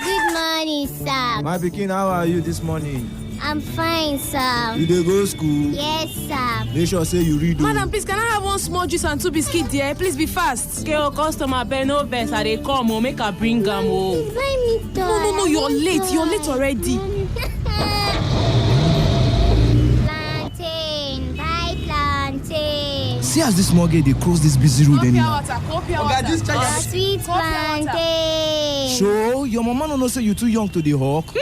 Good morning, sir.
My pikin, how are you this morning?
I'm fine, sir.
You dey go school?
Yes, sir.
Make sure say you read.
Madam, please, can I have one small juice and 2 biscuits there? Please be fast. Okay, customer, bear no vex. I dey come, make her bring them.
Please buy me toy.
No, you're late. You're late already.
Plantain, buy plantain.
See as this small girl dey cross this busy road anyhow.
Sweet plantain.
So, your mama no know say you too young to dey hawk?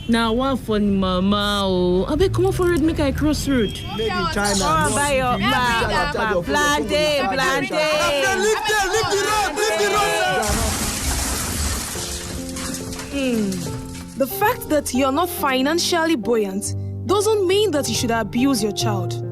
Now one for mama. Oh, I beg come on for it, make I cross road.
Made in China.
Oh, buy your plantain.
Leave the road.
The fact that you're not financially buoyant doesn't mean that you should abuse your child.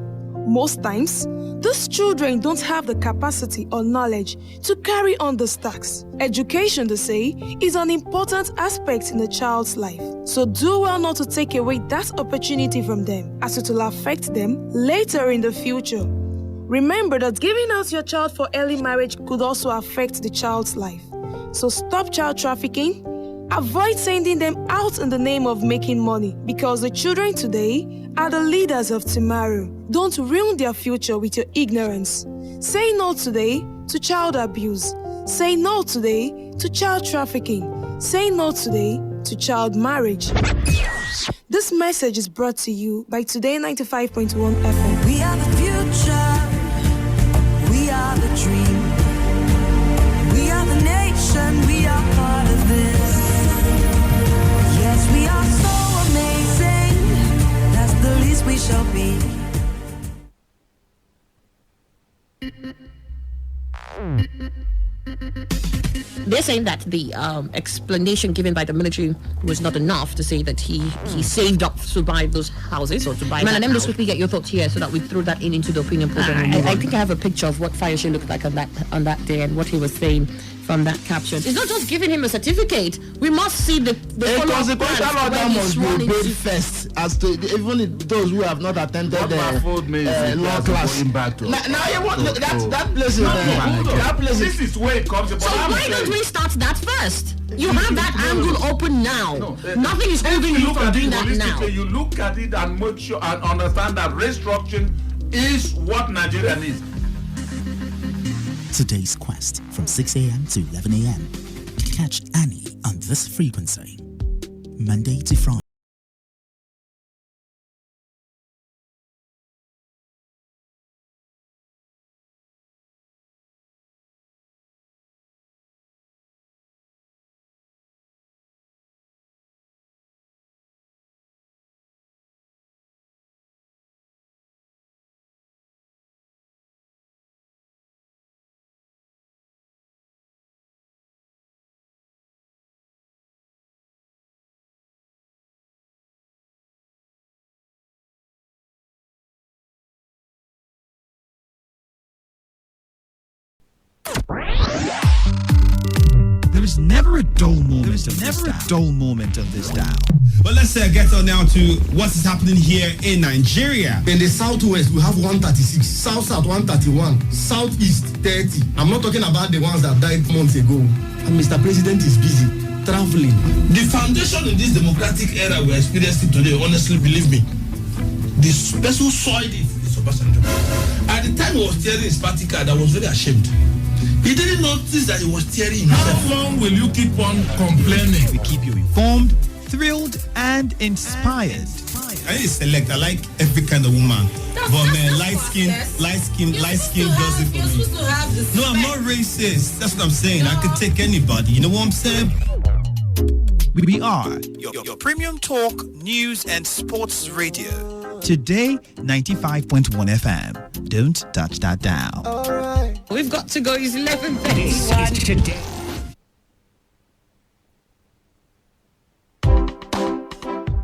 Most times, these children don't have the capacity or knowledge to carry on these tasks. Education, they say, is an important aspect in a child's life. So do well not to take away that opportunity from them, as it will affect them later in the future. Remember that giving out your child for early marriage could also affect the child's life. So stop child trafficking. Avoid sending them out in the name of making money, because the children today are the leaders of tomorrow. Don't ruin their future with your ignorance. Say no today to child abuse. Say no today to child trafficking. Say no today to child marriage. This message is brought to you by Today 95.1 FM.
We are the future. We are the dream. We are the nation. We are part of this. Yes, we are so amazing. That's the least we shall be.
They're saying that the explanation given by the military was not enough to say that he saved up to buy those houses or to buy. Man, let me just quickly get your thoughts here so that we throw that into the opinion program. I think I have a picture of what Fayose looked like on that day and what he was saying from that caption. It's not just giving him a certificate. We must see the
consequential order must be obeyed first, as to even those who have not attended law class. That place is that place.
This is where it comes.
So why don't we start that first? You have that angle open now. Nothing is holding you from doing that now.
You look at it and make sure and understand that restructuring is what Nigeria needs.
Today's quest from 6 a.m. to 11 a.m. Catch Annie on this frequency, Monday to Friday.
There's never a dull moment of this dial. But let's get on now to what is happening here in Nigeria.
In the southwest, we have 136, south 131, southeast 30. I'm not talking about the ones that died months ago. And Mr. President is busy traveling.
The foundation in this democratic era we're experiencing today, honestly, believe me, the person who soiled it is Obasanjo. At the time he was tearing his party card, I was very ashamed. He didn't notice that he was tearing himself.
How long will you keep on complaining?
We keep you informed, thrilled, and inspired. I need to select. I like every kind of woman. But man, light skin does it for me. No, I'm not racist. That's what I'm saying. I could take anybody. You know what I'm saying? We are your premium talk, news, and sports radio. Today, 95.1 FM. Don't touch that dial.
All right. We've got to go. It's 11:31.
This is Today.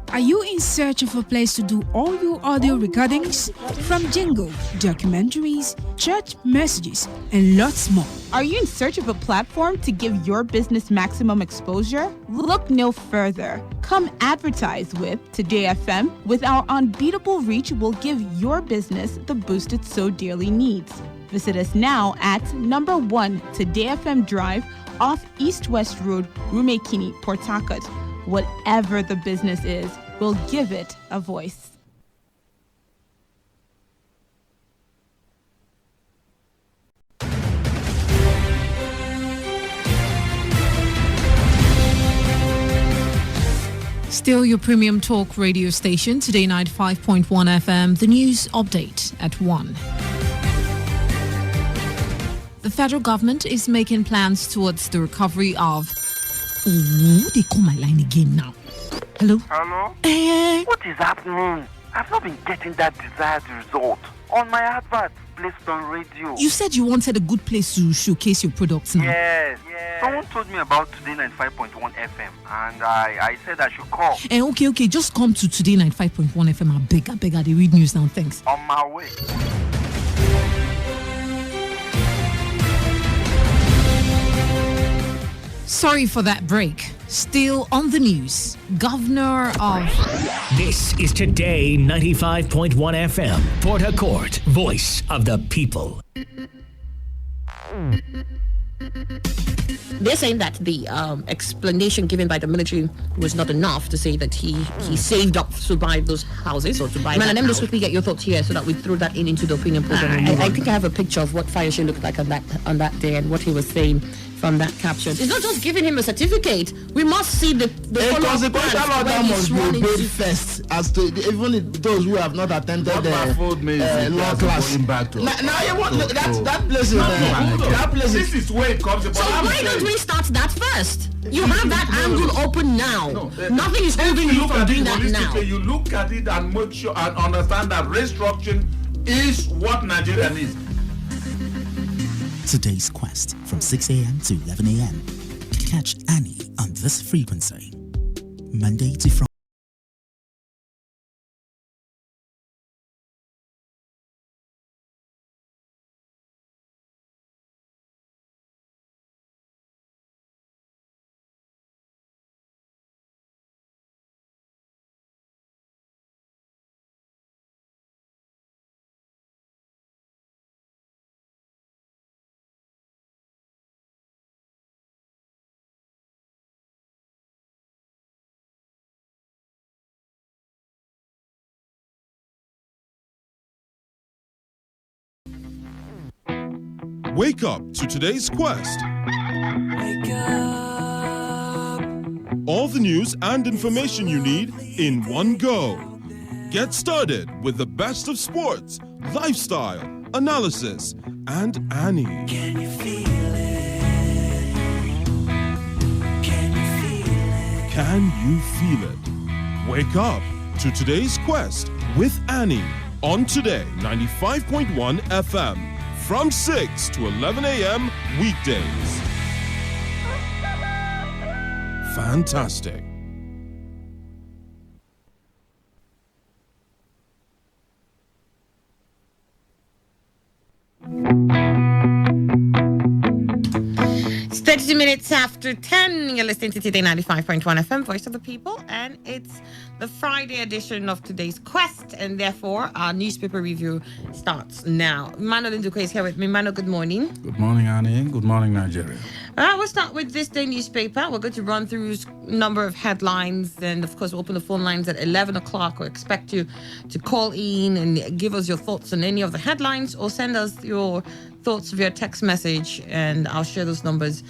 Are you in search of a place to do all your audio recordings? From jingle, documentaries, church messages, and lots more.
Are you in search of a platform to give your business maximum exposure? Look no further. Come advertise with Today FM. With our unbeatable reach, we'll give your business the boost it so dearly needs. Visit us now at number 1 Today FM Drive off East West Road, Rumekini, Port Harcourt. Whatever the business is, we'll give it a voice.
Still your premium talk radio station, Today 95.1 FM, the news update at 1. The federal government is making plans towards the recovery of... Oh, they call my line again now. Hello?
Hello? What is happening? I've not been getting that desired result on my advert placed on radio.
You said you wanted a good place to showcase your products now.
Yes. Someone told me about Today 95.1 FM and I said I should call.
Okay, just come to Today 95.1 FM. I beg, they read news now, thanks.
On my way.
Sorry for that break. Still on the news, Governor of...
This is Today 95.1 FM, Port Harcourt, voice of the people.
They're saying that the explanation given by the military was not enough to say that he saved up to buy those houses or to buy. Man, let me just quickly get your thoughts here so that we throw that into the opinion program. I think I have a picture of what Fayose looked like on that day and what he was saying from that caption. It's not just giving him a certificate. We must see the
consequential order must be obeyed first, as to even those who have not attended the law class. That place is
this is where it comes about.
So why don't we start that first? You have that angle open now. Nothing is holding you from doing that now.
You look at it and make sure and understand that restructuring is what Nigeria needs.
Today's quest from 6 a.m. to 11 a.m. Catch Annie on this frequency. Monday to Friday.
Wake up to today's quest.
Wake up.
All the news and information you need in one go. Get started with the best of sports, lifestyle, analysis, and Annie.
Can you feel it? Can you feel it?
Can you feel it? Wake up to today's quest with Annie on Today 95.1 FM. From 6 to 11 a.m. weekdays. Fantastic.
22 minutes after 10, you're listening to Today 95.1 FM, Voice of the People, and it's the Friday edition of today's Quest, and therefore our newspaper review starts now. Mano Linduko is here with me. Mano, good morning.
Good morning, Annie. Good morning, Nigeria.
We'll start with this day newspaper. We're going to run through a number of headlines, and of course, we'll open the phone lines at 11 o'clock. We expect you to call in and give us your thoughts on any of the headlines, or send us your thoughts via text message, and I'll share those numbers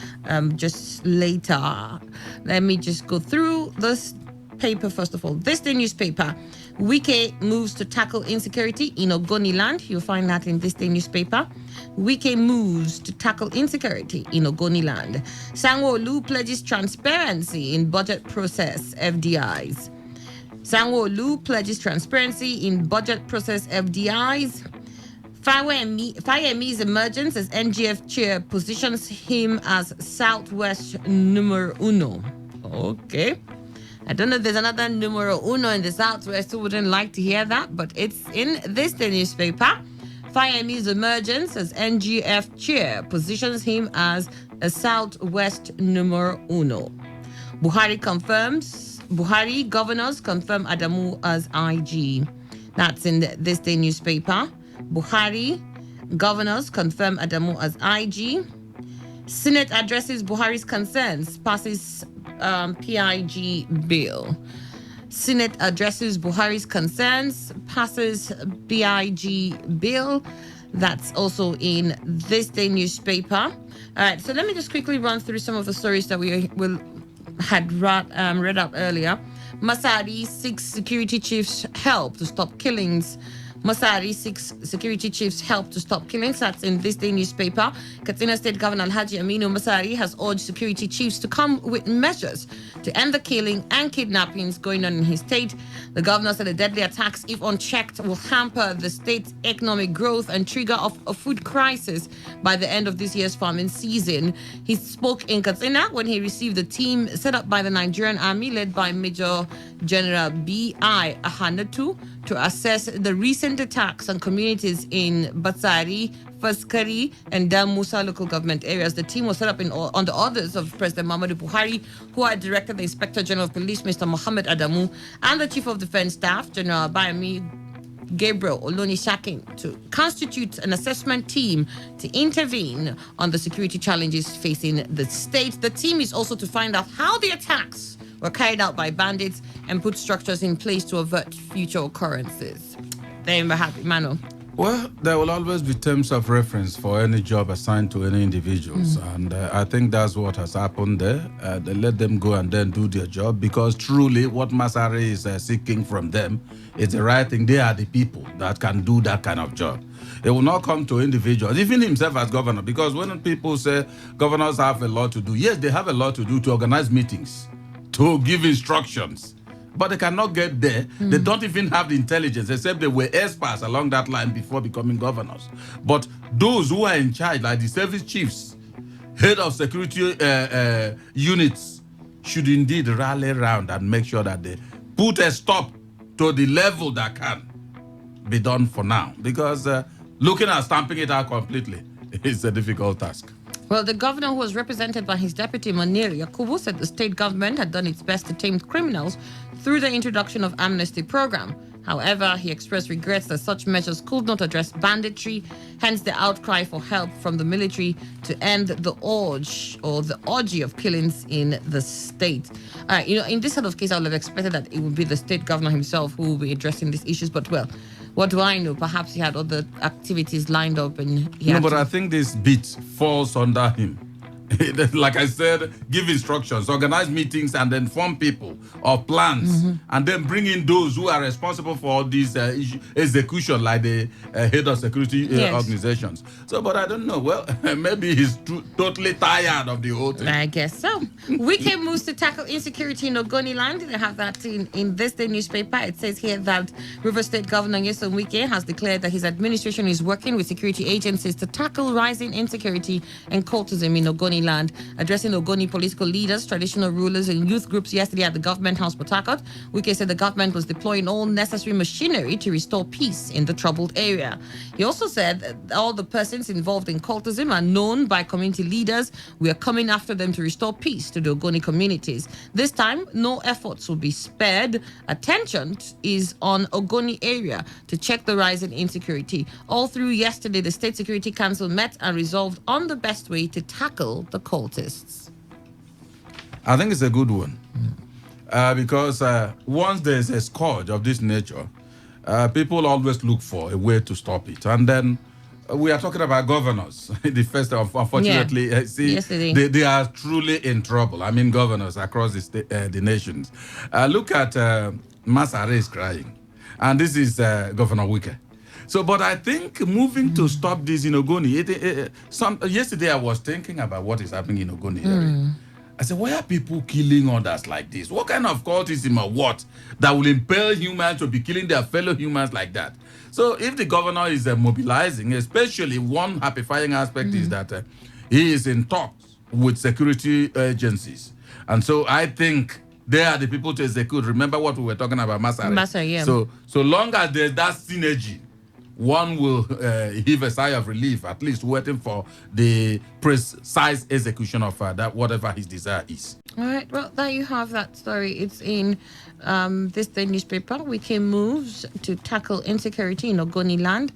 just later. Let me just go through this paper first of all. This day newspaper. Wike moves to tackle insecurity in Ogoniland. You'll find that in this day newspaper. Wike moves to tackle insecurity in Ogoniland. Sanwo-Olu pledges transparency in budget process FDIs. Sanwo-Olu pledges transparency in budget process FDIs. Fayemi's emergence as NGF chair positions him as Southwest numero uno. Okay. I don't know if there's another numero uno in the Southwest who wouldn't like to hear that, but it's in this the newspaper. Fayemi's emergence as NGF chair positions him as a Southwest numero uno. Buhari governors confirm Adamu as IG. That's in this day newspaper. Buhari governors confirm Adamu as IG. Senate addresses Buhari's concerns, passes PIG bill. Senate addresses Buhari's concerns, passes PIG bill. That's also in this day newspaper. All right, so let me just quickly run through some of the stories that we had read up earlier. Masari seeks security chiefs' help to stop killings. Masari seeks security chiefs' help to stop killings. That's in this day newspaper. Katsina State Governor Alhaji Aminu Masari has urged security chiefs to come with measures to end the killing and kidnappings going on in his state. The governor said the deadly attacks, if unchecked, will hamper the state's economic growth and trigger a food crisis by the end of this year's farming season. He spoke in Katsina when he received the team set up by the Nigerian Army led by Major General B.I. Ahanatu to assess the recent attacks on communities in Batsari, Faskari, and Dam Musa local government areas. The team was set up on the orders of President Muhammadu Buhari, who had directed the Inspector General of Police, Mr. Mohammed Adamu, and the Chief of Defense Staff, General Bayami Gabriel Olonishakin, to constitute an assessment team to intervene on the security challenges facing the state. The team is also to find out how the attacks were carried out by bandits and put structures in place to avert future occurrences. There you have it, Mano.
Well, there will always be terms of reference for any job assigned to any individuals. And I think that's what has happened there. They let them go and then do their job, because truly what Masari is seeking from them is the right thing. They are the people that can do that kind of job. It will not come to individuals, even himself as governor, because when people say governors have a lot to do, yes, they have a lot to do to organize meetings, to give instructions, but they cannot get there. They don't even have the intelligence, except they were experts along that line before becoming governors. But those who are in charge, like the service chiefs, head of security units, should indeed rally around and make sure that they put a stop to the level that can be done for now. Because looking at stamping it out completely is a difficult task.
Well, the governor, who was represented by his deputy, Manir Yakubu, said the state government had done its best to tame criminals through the introduction of amnesty program. However, he expressed regrets that such measures could not address banditry, hence the outcry for help from the military to end the orgy of killings in the state. In this sort of case, I would have expected that it would be the state governor himself who will be addressing these issues, but well, what do I know? Perhaps he had other activities lined up and he
No, but I think this bit falls under him. Like I said, give instructions, organize meetings, and then inform people of plans, and then bring in those who are responsible for all these execution, like the head of security organizations. So, but I don't know. Well, maybe he's totally tired of the whole thing.
I guess so. Wike moves to tackle insecurity in Ogoniland. They have that in this day newspaper. It says here that River State Governor Nyesom Wike has declared that his administration is working with security agencies to tackle rising insecurity and cultism in Ogoniland. Ogoni land. Addressing Ogoni political leaders, traditional rulers, and youth groups yesterday at the Government House, Port Harcourt, Wike said the government was deploying all necessary machinery to restore peace in the troubled area. He also said that all the persons involved in cultism are known by community leaders. We are coming after them to restore peace to the Ogoni communities. This time, no efforts will be spared. Attention is on Ogoni area to check the rise in insecurity. All through yesterday, the State Security Council met and resolved on the best way to tackle the cultists.
I think it's a good one. Because once there's a scourge of this nature, people always look for a way to stop it. And then we are talking about governors. The first, unfortunately, they are truly in trouble. I mean, governors across the nations. Look at Masare is crying. And this is Governor Wike. So, but I think moving to stop this in Ogoni, yesterday I was thinking about what is happening in Ogoni area. I said, why are people killing others like this? What kind of cultism or what that will impel humans to be killing their fellow humans like that? So if the governor is mobilizing, especially one happifying aspect is that he is in talks with security agencies. And so I think they are the people to execute. Remember what we were talking about, Masare?
Yeah.
So long as there's that synergy, one will heave a sigh of relief, at least waiting for the precise execution of that, whatever his desire is.
All right, well, there you have that story. It's in this day newspaper. Wike moves to tackle insecurity in Ogoni land.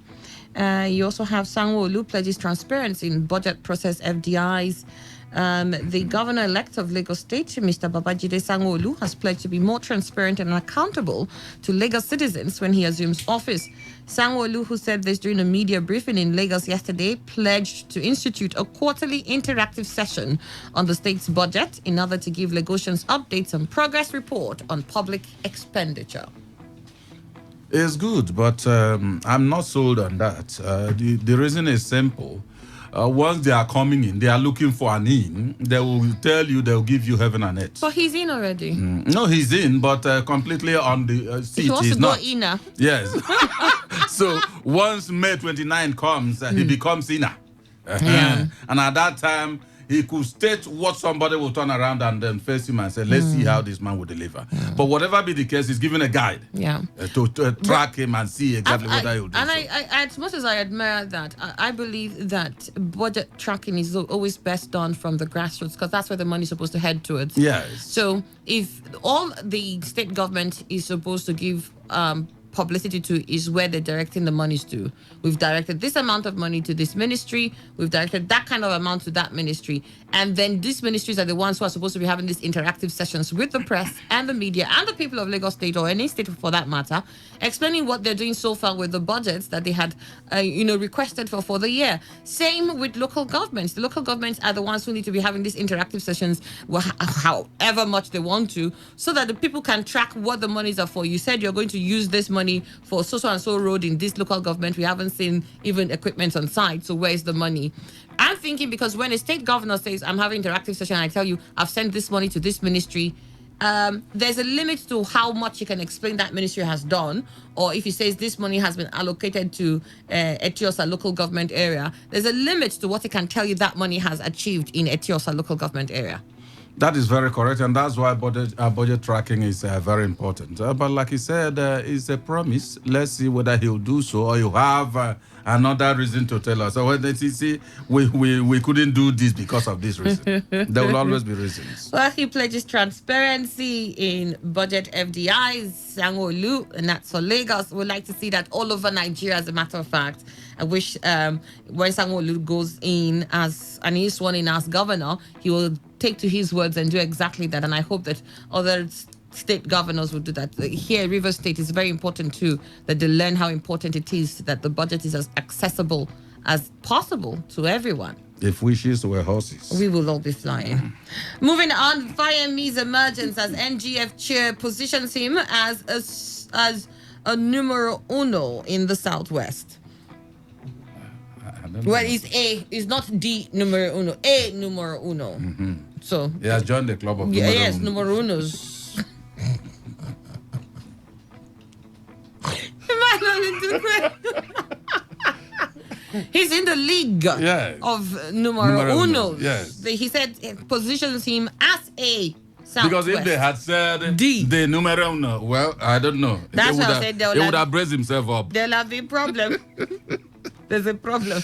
You also have Sanwo-Olu pledges transparency in budget process FDIs. The governor-elect of Lagos State, Mr. Babajide Sanwo-Olu, has pledged to be more transparent and accountable to Lagos citizens when he assumes office. Sanwo-Olu, who said this during a media briefing in Lagos yesterday, pledged to institute a quarterly interactive session on the state's budget in order to give Lagosians updates and progress report on public expenditure.
It's good, but I'm not sold on that. The reason is simple. Once they are coming in, they are looking for an in. They will tell you, they'll give you heaven and earth.
But he's in already.
No, he's in, but completely on the seat.
He wants
he's
to
not.
go inner.
Yes. So once May 29 comes, he becomes inner. And at that time, he could state what somebody will turn around and then face him and say, let's see how this man will deliver. But whatever be the case, he's given a guide to track him and see exactly whether he'll do
and
so.
I, as much as I admire that, I believe that budget tracking is always best done from the grassroots, because that's where the money is supposed to head towards.
Yes.
So if all the state government is supposed to give publicity to is where they're directing the monies to. We've directed this amount of money to this ministry. We've directed that kind of amount to that ministry. And then these ministries are the ones who are supposed to be having these interactive sessions with the press and the media and the people of Lagos State, or any state for that matter, explaining what they're doing so far with the budgets that they had, requested for the year. Same with local governments. The local governments are the ones who need to be having these interactive sessions, however much they want to, so that the people can track what the monies are for. You said you're going to use this money for so and so road in this local government. We haven't seen even equipment on site. So where is the money? I'm thinking, because when a state governor says, I'm having interactive session, I tell you, I've sent this money to this ministry, there's a limit to how much you can explain that ministry has done. Or if he says this money has been allocated to Etiosa local government area, there's a limit to what he can tell you that money has achieved in Etiosa local government area.
That is very correct, and that's why budget tracking is very important. But like he said, it's a promise. Let's see whether he'll do so, or you have another reason to tell us. So when they see we couldn't do this because of this reason. There will always be reasons.
Well, he pledges transparency in budget FDIs, Sanwo-Olu, and that's for Lagos. We'd like to see that all over Nigeria, as a matter of fact. I wish when Sanwo-Olu goes in as, and he's sworn in as governor, he will take to his words and do exactly that. And I hope that other state governors will do that. Here, Rivers State is very important too, that they learn how important it is that the budget is as accessible as possible to everyone.
If wishes were horses,
we will all be flying. Moving on, Fayomi's emergence as NGF chair positions him as a numero uno in the Southwest. Well, it's not the numero uno, a numero uno.
Mm-hmm.
So
he has joined the club of
numero unos. He's in the league of numero uno.
Yes.
He said it positions him as a
Because if
Southwest.
they had said the numero uno, well, I don't know.
That's
They
why
would
I
have-
said
they would have braced himself up.
There'll have been problem. There's a problem.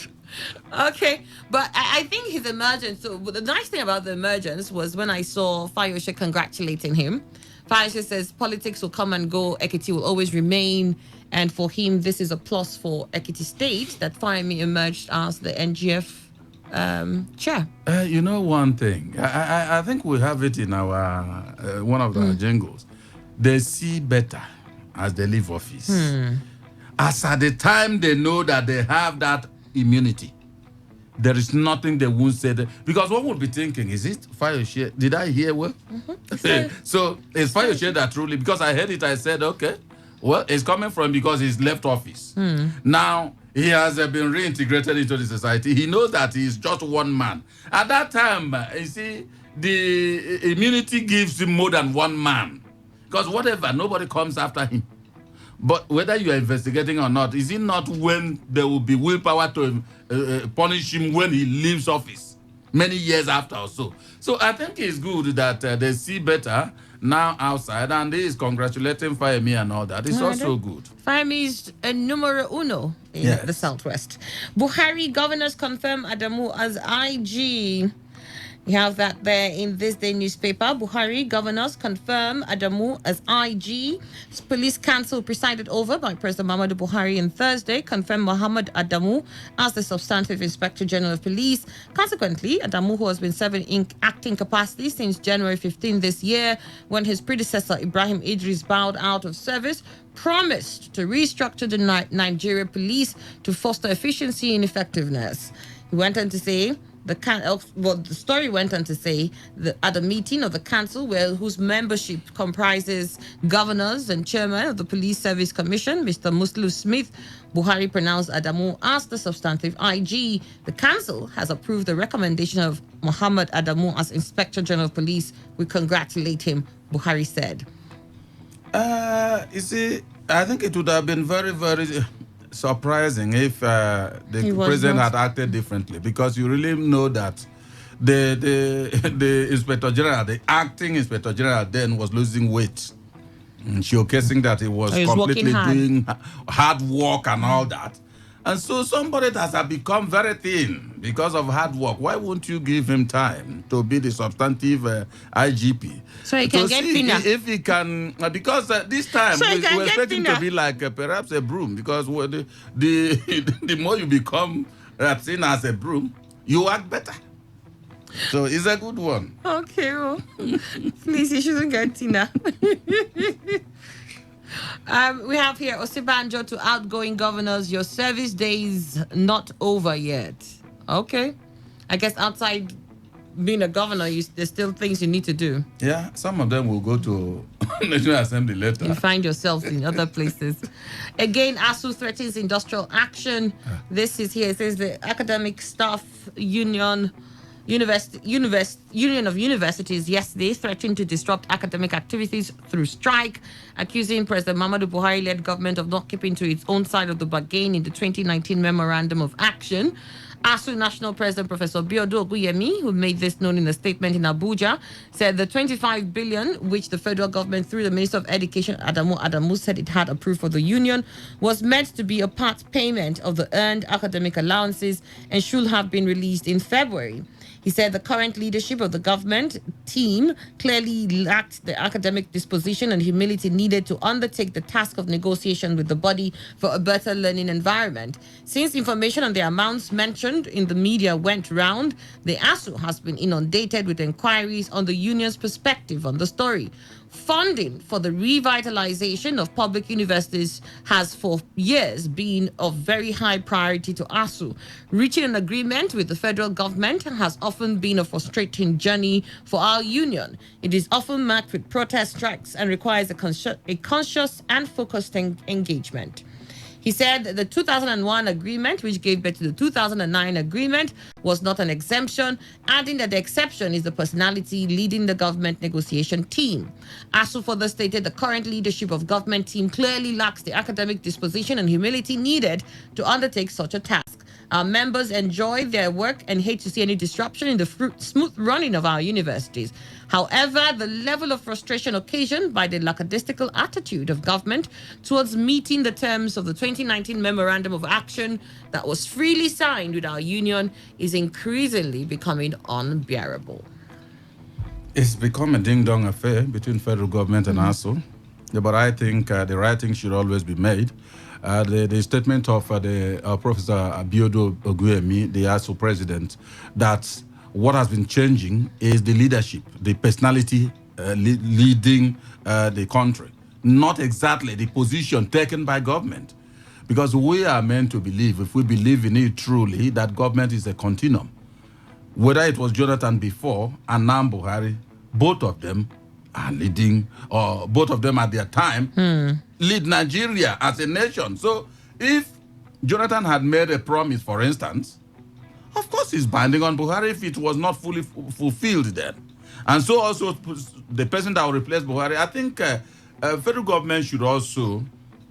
Okay, but I think his emergence. So the nice thing about the emergence was when I saw Fayose congratulating him. Fayose says politics will come and go, Ekiti will always remain, and for him, this is a plus for Ekiti State that Fayemi emerged as the NGF chair.
You know one thing, I think we have it in our one of our jingles. They see better as they leave office. As at the time they know that they have that immunity, there is nothing they won't say. Because one would be thinking, is it Fayose? Did I hear well? So it's Fayose that truly, because I heard it, I said, okay, well, it's coming from because he's left office. Now, he has been reintegrated into the society. He knows that he's just one man. At that time, you see, the immunity gives him more than one man. Because whatever, nobody comes after him. But whether you are investigating or not, is it not when there will be willpower to punish him when he leaves office, many years after or so? So I think it's good that they see better now outside, and he is congratulating Fayemi and all that. It's also good.
Fayemi is a numero uno in the Southwest. Buhari governors confirm Adamu as IG. You have that there in this day newspaper. Buhari governors confirm Adamu as IG. Police Council presided over by President Muhammadu Buhari on Thursday confirmed Muhammad Adamu as the substantive Inspector General of Police. Consequently, Adamu, who has been serving in acting capacity since January 15 this year, when his predecessor Ibrahim Idris bowed out of service, promised to restructure the Nigeria police to foster efficiency and effectiveness. He went on to say, the story went on to say that at a meeting of the council whose membership comprises governors and chairman of the Police Service Commission, Mr. Muslu Smith, Buhari pronounced Adamu as the substantive IG. The council has approved the recommendation of Muhammad Adamu as Inspector General of Police. We congratulate him, Buhari said.
You see, I think it would have been very, very surprising if the president had acted differently, because you really know that the Inspector General, the acting Inspector General then was losing weight, showcasing that he was completely doing hard work and all that. And so somebody that has become very thin because of hard work, why won't you give him time to be the substantive IGP?
So he can get thinner.
If he can, because this time we expect him to be like perhaps a broom, because the more you become thin as a broom, you act better. So it's a good one.
Okay, well, please, you shouldn't get thinner. We have here Osibanjo to outgoing governors. Your service days not over yet. Okay. I guess outside being a governor, there's still things you need to do.
Yeah, some of them will go to National Assembly later.
You find yourself in other places. Again, ASU threatens industrial action. This is here. It says the Academic Staff Union of Universities yesterday threatened to disrupt academic activities through strike, accusing President Muhammadu Buhari-led government of not keeping to its own side of the bargain in the 2019 Memorandum of Action. ASU National President Professor Biodo Oguyemi, who made this known in a statement in Abuja, said the 25 billion, which the federal government through the Minister of Education Adamu said it had approved for the union, was meant to be a part payment of the earned academic allowances and should have been released in February. He said the current leadership of the government team clearly lacked the academic disposition and humility needed to undertake the task of negotiation with the body for a better learning environment. Since information on the amounts mentioned in the media went round, the ASU has been inundated with inquiries on the union's perspective on the story. Funding for the revitalization of public universities has for years been of very high priority to ASU. Reaching an agreement with the federal government has often been a frustrating journey for our union. It is often marked with protest strikes and requires a conscious and focused engagement. He said the 2001 agreement, which gave birth to the 2009 agreement, was not an exemption, adding that the exception is the personality leading the government negotiation team. ASU further stated the current leadership of government team clearly lacks the academic disposition and humility needed to undertake such a task. Our members enjoy their work and hate to see any disruption in the smooth running of our universities. However, the level of frustration occasioned by the lackadaisical attitude of government towards meeting the terms of the 2019 Memorandum of Action that was freely signed with our union is increasingly becoming unbearable.
It's become a ding-dong affair between federal government and ASU. Yeah, but I think the right thing should always be made. The statement of Professor Abiodun Oguemi, the ASU president, that what has been changing is the leadership, the personality leading the country, not exactly the position taken by government. Because we are meant to believe, if we believe in it truly, that government is a continuum. Whether it was Jonathan before and now Buhari, both of them are leading, or both of them at their time, lead Nigeria as a nation. So if Jonathan had made a promise, for instance, of course it's binding on Buhari if it was not fully fulfilled then. And so also the person that will replace Buhari, I think federal government should also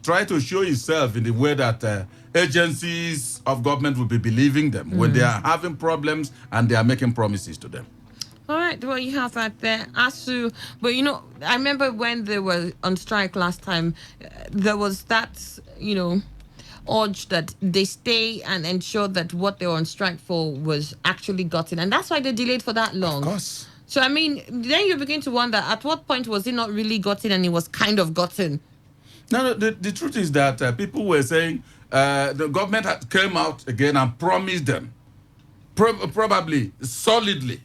try to show itself in the way that agencies of government will be believing them when they are having problems and they are making promises to them.
All right, well, you have that there. ASU, but I remember when they were on strike last time, there was that, urge that they stay and ensure that what they were on strike for was actually gotten. And that's why they delayed for that long.
Of course.
So, then you begin to wonder, at what point was it not really gotten and it was kind of gotten?
No, the truth is that people were saying the government came out again and promised them, probably solidly.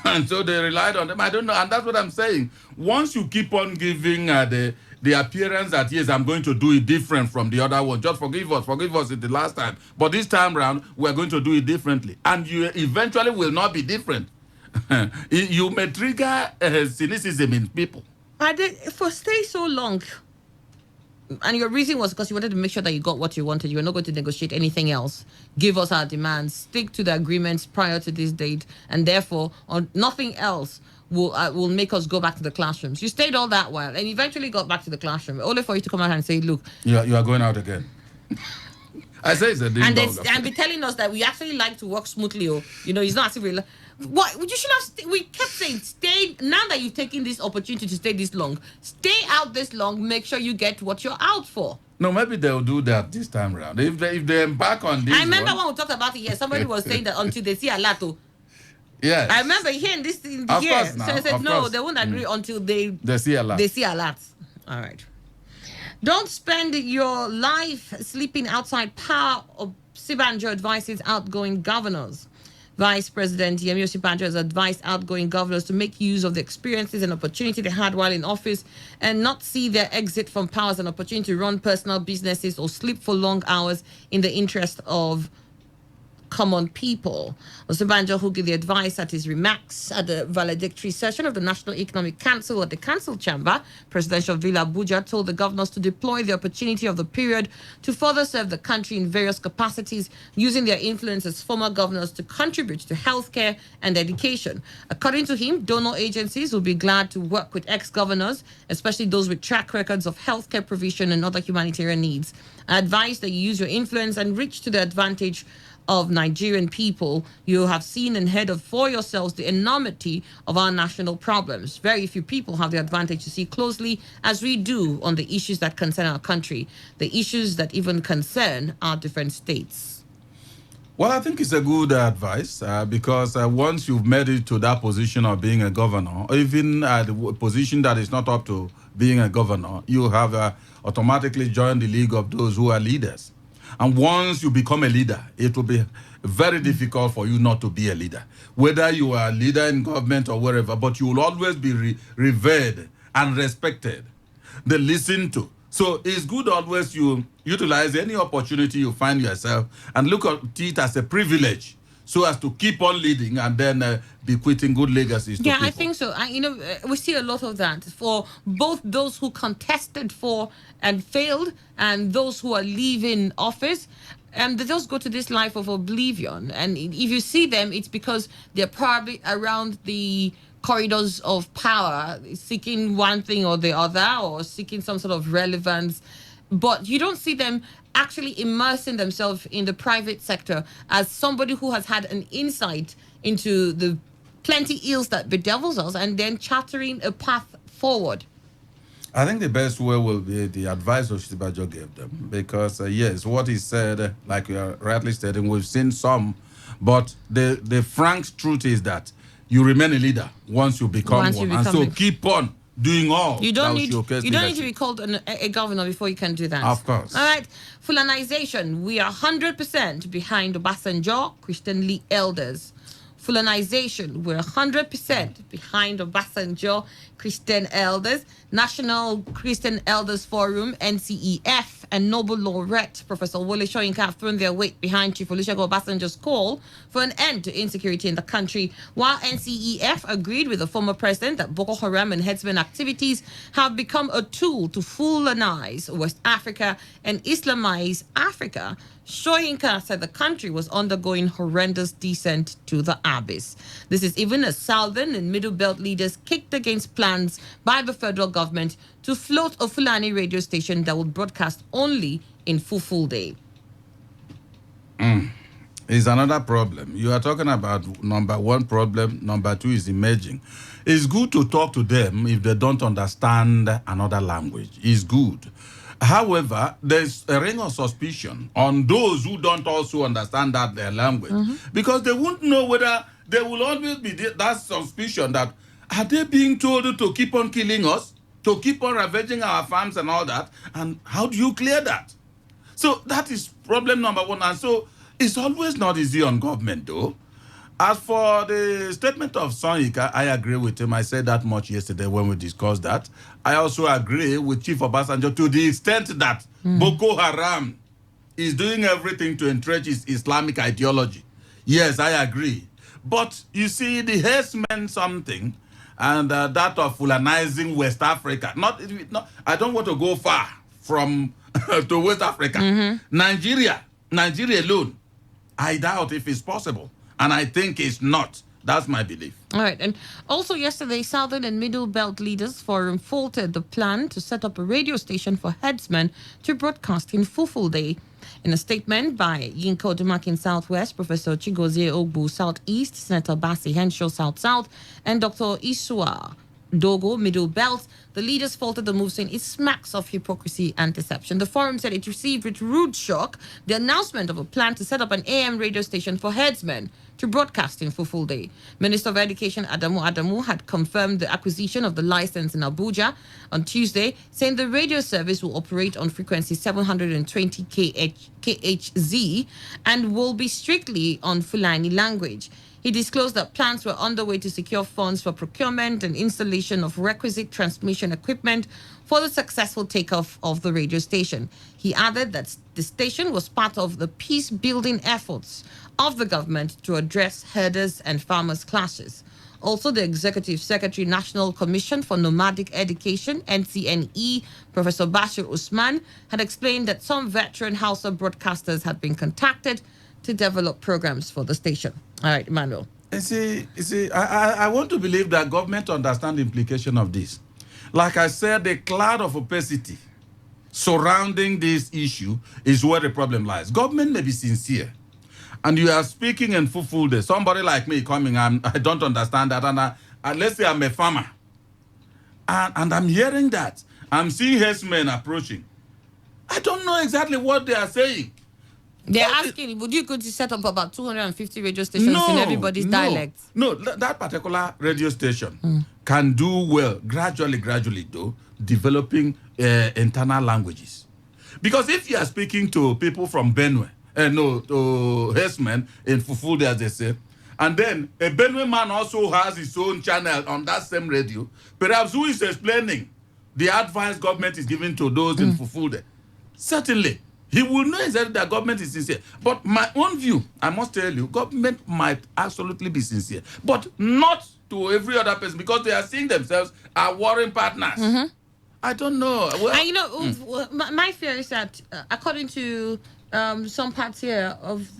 And so they relied on them. I don't know. And that's what I'm saying. Once you keep on giving the appearance that, yes, I'm going to do it different from the other one. Just forgive us in the last time. But this time around, we're going to do it differently. And you eventually will not be different. You may trigger cynicism in people.
For stay so long, and your reason was because you wanted to make sure that you got what you wanted. You were not going to negotiate anything else. Give us our demands, stick to the agreements prior to this date, and therefore, nothing else will make us go back to the classrooms. You stayed all that while, and eventually got back to the classroom, only for you to come out and say, look...
You are going out again. I say it's a ding dong.
And be telling us that we actually like to work smoothly. It's not as if we... What you should have? We kept saying, stay. Now that you've taken this opportunity to stay this long, stay out this long. Make sure you get what you're out for.
No, maybe they'll do that this time around. If they embark on this,
I remember when we talked about it. Yes, somebody was saying that until they see a lato.
Yes.
I remember hearing this in the year. So I said no, they won't agree until they
see a lot.
They see a lot. All right. Don't spend your life sleeping outside power. Osinbajo advises outgoing governors. Vice President Yemi Osinbajo has advised outgoing governors to make use of the experiences and opportunity they had while in office and not see their exit from power as an opportunity to run personal businesses or sleep for long hours in the interest of common people. Osinbajo, who gave the advice at his remarks at the valedictory session of the National Economic Council at the Council Chamber, Presidential Villa Abuja, told the governors to deploy the opportunity of the period to further serve the country in various capacities, using their influence as former governors to contribute to healthcare and education. According to him, donor agencies will be glad to work with ex-governors, especially those with track records of healthcare provision and other humanitarian needs. I advise that you use your influence and reach to the advantage of Nigerian people. You have seen and heard of for yourselves the enormity of our national problems. Very few people have the advantage to see closely as we do on the issues that concern our country, the issues that even concern our different states.
Well, I think it's a good advice because once you've made it to that position of being a governor, or even the position that is not up to being a governor, you have automatically joined the league of those who are leaders. And once you become a leader, it will be very difficult for you not to be a leader. Whether you are a leader in government or wherever, but you will always be revered and respected. They listen to. So it's good always you utilize any opportunity you find yourself and look at it as a privilege so as to keep on leading and then bequeathing good legacies to people.
I think so. We see a lot of that for both those who contested for and failed and those who are leaving office. They just go to this life of oblivion. And if you see them, it's because they're probably around the corridors of power, seeking one thing or the other, or seeking some sort of relevance. But you don't see them actually immersing themselves in the private sector as somebody who has had an insight into the plenty ills that bedevils us and then chartering a path forward?
I think the best way will be the advice Oshibajo gave them, because yes, what he said, like you are rightly stating, we've seen some, but the frank truth is that you remain a leader once you become one, and so keep on doing all.
You don't need to be called a governor before you can do that.
Of course.
All right, Fulanization. We are 100% behind Obasanjo, Christian Lee elders. Fulanization. We're 100% behind Obasanjo, Christian elders. National Christian Elders Forum, NCEF, and Nobel laureate Professor Wole Soyinka have thrown their weight behind Chief Olusegun Obasanjo's call for an end to insecurity in the country, while NCEF agreed with the former president that Boko Haram and headsmen activities have become a tool to Fulanize West Africa and Islamize Africa. Soyinka said the country was undergoing horrendous descent to the abyss. This is even as Southern and Middle Belt leaders kicked against plans by the federal government to float a Fulani radio station that would broadcast only in full day.
Is another problem. You are talking about number one problem, number two is emerging. It's good to talk to them if they don't understand another language. It's good. However, there's a ring of suspicion on those who don't also understand their language, because they won't know whether there will always be that suspicion that are they being told to keep on killing us, to keep on ravaging our farms and all that, and how do you clear that? So that is problem number one, and so it's always not easy on government though. As for the statement of Soyinka, I agree with him. I said that much yesterday when we discussed that. I also agree with Chief Obasanjo to the extent that Boko Haram is doing everything to entrench its Islamic ideology. Yes, I agree. But you see, the herdsmen something, and that of Fulanizing West Africa. Not, I don't want to go far from to West Africa. Nigeria alone, I doubt if it's possible. And I think it's not. That's my belief.
All right. And also yesterday, Southern and Middle Belt Leaders Forum faulted the plan to set up a radio station for headsmen to broadcast in full day. In a statement by Yinka Odumak in Southwest, Professor Chigozie Ogbu Southeast, Senator Bassi Henshaw South, and Dr. Isua Dogo Middle Belt, the leaders faulted the move, saying it smacks of hypocrisy and deception. The forum said it received with rude shock the announcement of a plan to set up an AM radio station for headsmen to broadcast in full day. Minister of Education Adamu had confirmed the acquisition of the license in Abuja on Tuesday, saying the radio service will operate on frequency 720 kHz and will be strictly on Fulani language. He disclosed that plans were underway to secure funds for procurement and installation of requisite transmission equipment for the successful takeoff of the radio station. He added that the station was part of the peace-building efforts of the government to address herders and farmers' clashes. Also, the Executive Secretary, National Commission for Nomadic Education, NCNE, Professor Bashir Usman, had explained that some veteran Hausa broadcasters had been contacted to develop programs for the station. All right, Emmanuel.
You see, I want to believe that government understand the implication of this. Like I said, the cloud of opacity surrounding this issue is where the problem lies. Government may be sincere, and you are speaking in full day. Somebody like me coming, I don't understand that, and let's say I'm a farmer, and I'm hearing that. I'm seeing herdsmen approaching. I don't know exactly what they are saying.
They're asking, would you go to set up about 250 radio stations in everybody's dialects?
No, that particular radio station can do well, gradually though, developing internal languages. Because if you are speaking to people from Benue, to herdsmen in Fufude, as they say, and then a Benue man also has his own channel on that same radio, perhaps who is explaining the advice government is giving to those in Fufude? Certainly. He will know exactly that government is sincere. But my own view, I must tell you, government might absolutely be sincere, but not to every other person, because they are seeing themselves as warring partners. I don't know. Well,
and you know, my fear is that according to some parts here of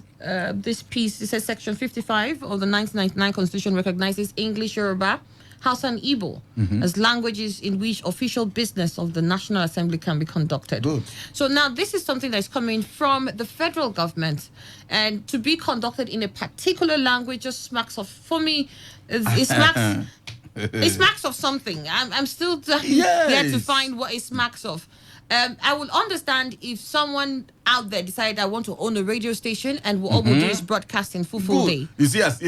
this piece, it says Section 55 of the 1999 Constitution recognizes English, Yoruba, Hausa and Igbo as languages in which official business of the National Assembly can be conducted.
Good.
So now this is something that's coming from the federal government, and to be conducted in a particular language just smacks of, for me, it smacks. It smacks of something. I'm still yet to find what it smacks of. I would understand if someone out there decided I want to own a radio station and all we'll do is broadcasting full day.
You see, as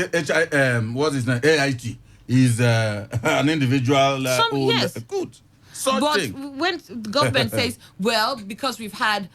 what's his name? AIT is an individual.
Yes.
Good.
But when the government says, well, because we've had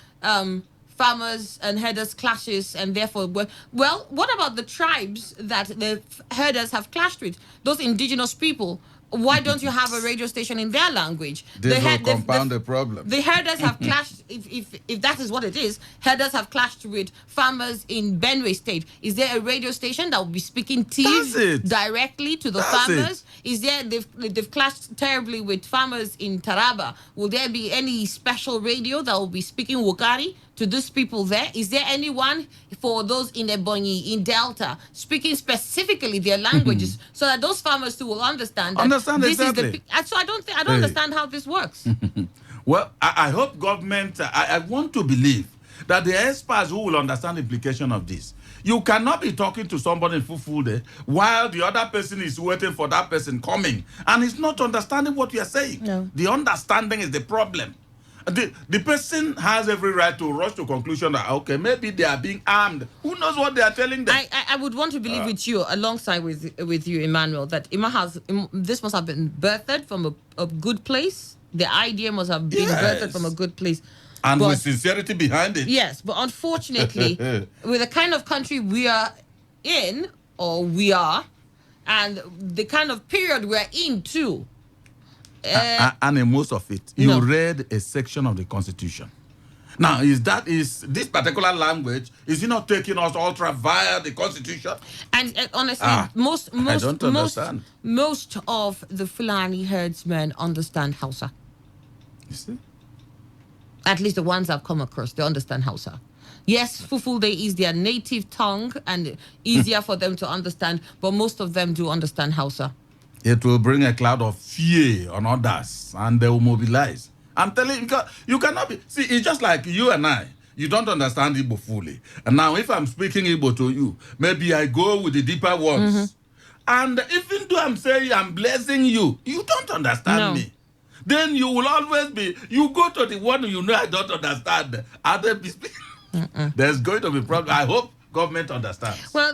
farmers and herders clashes, and therefore, well, what about the tribes that the herders have clashed with? Those indigenous people. Why don't you have a radio station in their language?
This will compound the problem.
The herders have clashed, if that is what it is, herders have clashed with farmers in Benue State. Is there a radio station that will be speaking Tiv directly to the farmers? Is there, they've clashed terribly with farmers in Taraba. Will there be any special radio that will be speaking Wokari to these people there? Is there anyone for those in Ebonyi, in Delta, speaking specifically their languages so that those farmers too will understand that this
exactly.
is so I don't understand how this works.
Well, I hope government, I want to believe that the experts who will understand the implication of this. You cannot be talking to somebody in full day while the other person is waiting for that person coming and is not understanding what you are saying.
No.
The understanding is the problem. The person has every right to rush to conclusion that, okay, maybe they are being armed. Who knows what they are telling them?
I would want to believe with you, alongside with you, Emmanuel, that this must have been birthed from a good place. The idea must have been birthed from a good place.
And with sincerity behind it.
Yes, but unfortunately, with the kind of country we are in, and the kind of period we're in too,
and in most of it, you read a section of the Constitution. Now, is this particular language, is it not taking us ultra via the Constitution?
And honestly, most of the Fulani herdsmen understand Hausa.
You see?
At least the ones I've come across, they understand Hausa. Yes, Fulfulde is their native tongue and easier for them to understand, but most of them do understand Hausa.
It will bring a cloud of fear on others, and they will mobilize. I'm telling you, because you cannot be... See, it's just like you and I. You don't understand Igbo fully. And now, if I'm speaking Igbo to you, maybe I go with the deeper ones. And even though I'm saying I'm blessing you, you don't understand me. Then you will always be... You go to the one you know I don't understand. And then be speaking. There's going to be problem. I hope government understands.
Well,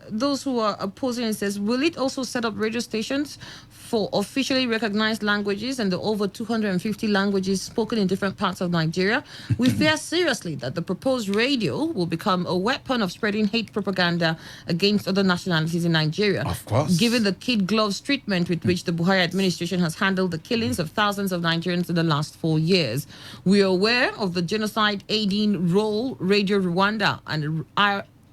those who are opposing it says, will it also set up radio stations for officially recognized languages and the over 250 languages spoken in different parts of Nigeria? We fear seriously that the proposed radio will become a weapon of spreading hate propaganda against other nationalities in Nigeria.
Of course.
Given the kid gloves treatment with which the Buhari administration has handled the killings of thousands of Nigerians in the last 4 years. We are aware of the genocide aiding role Radio Rwanda and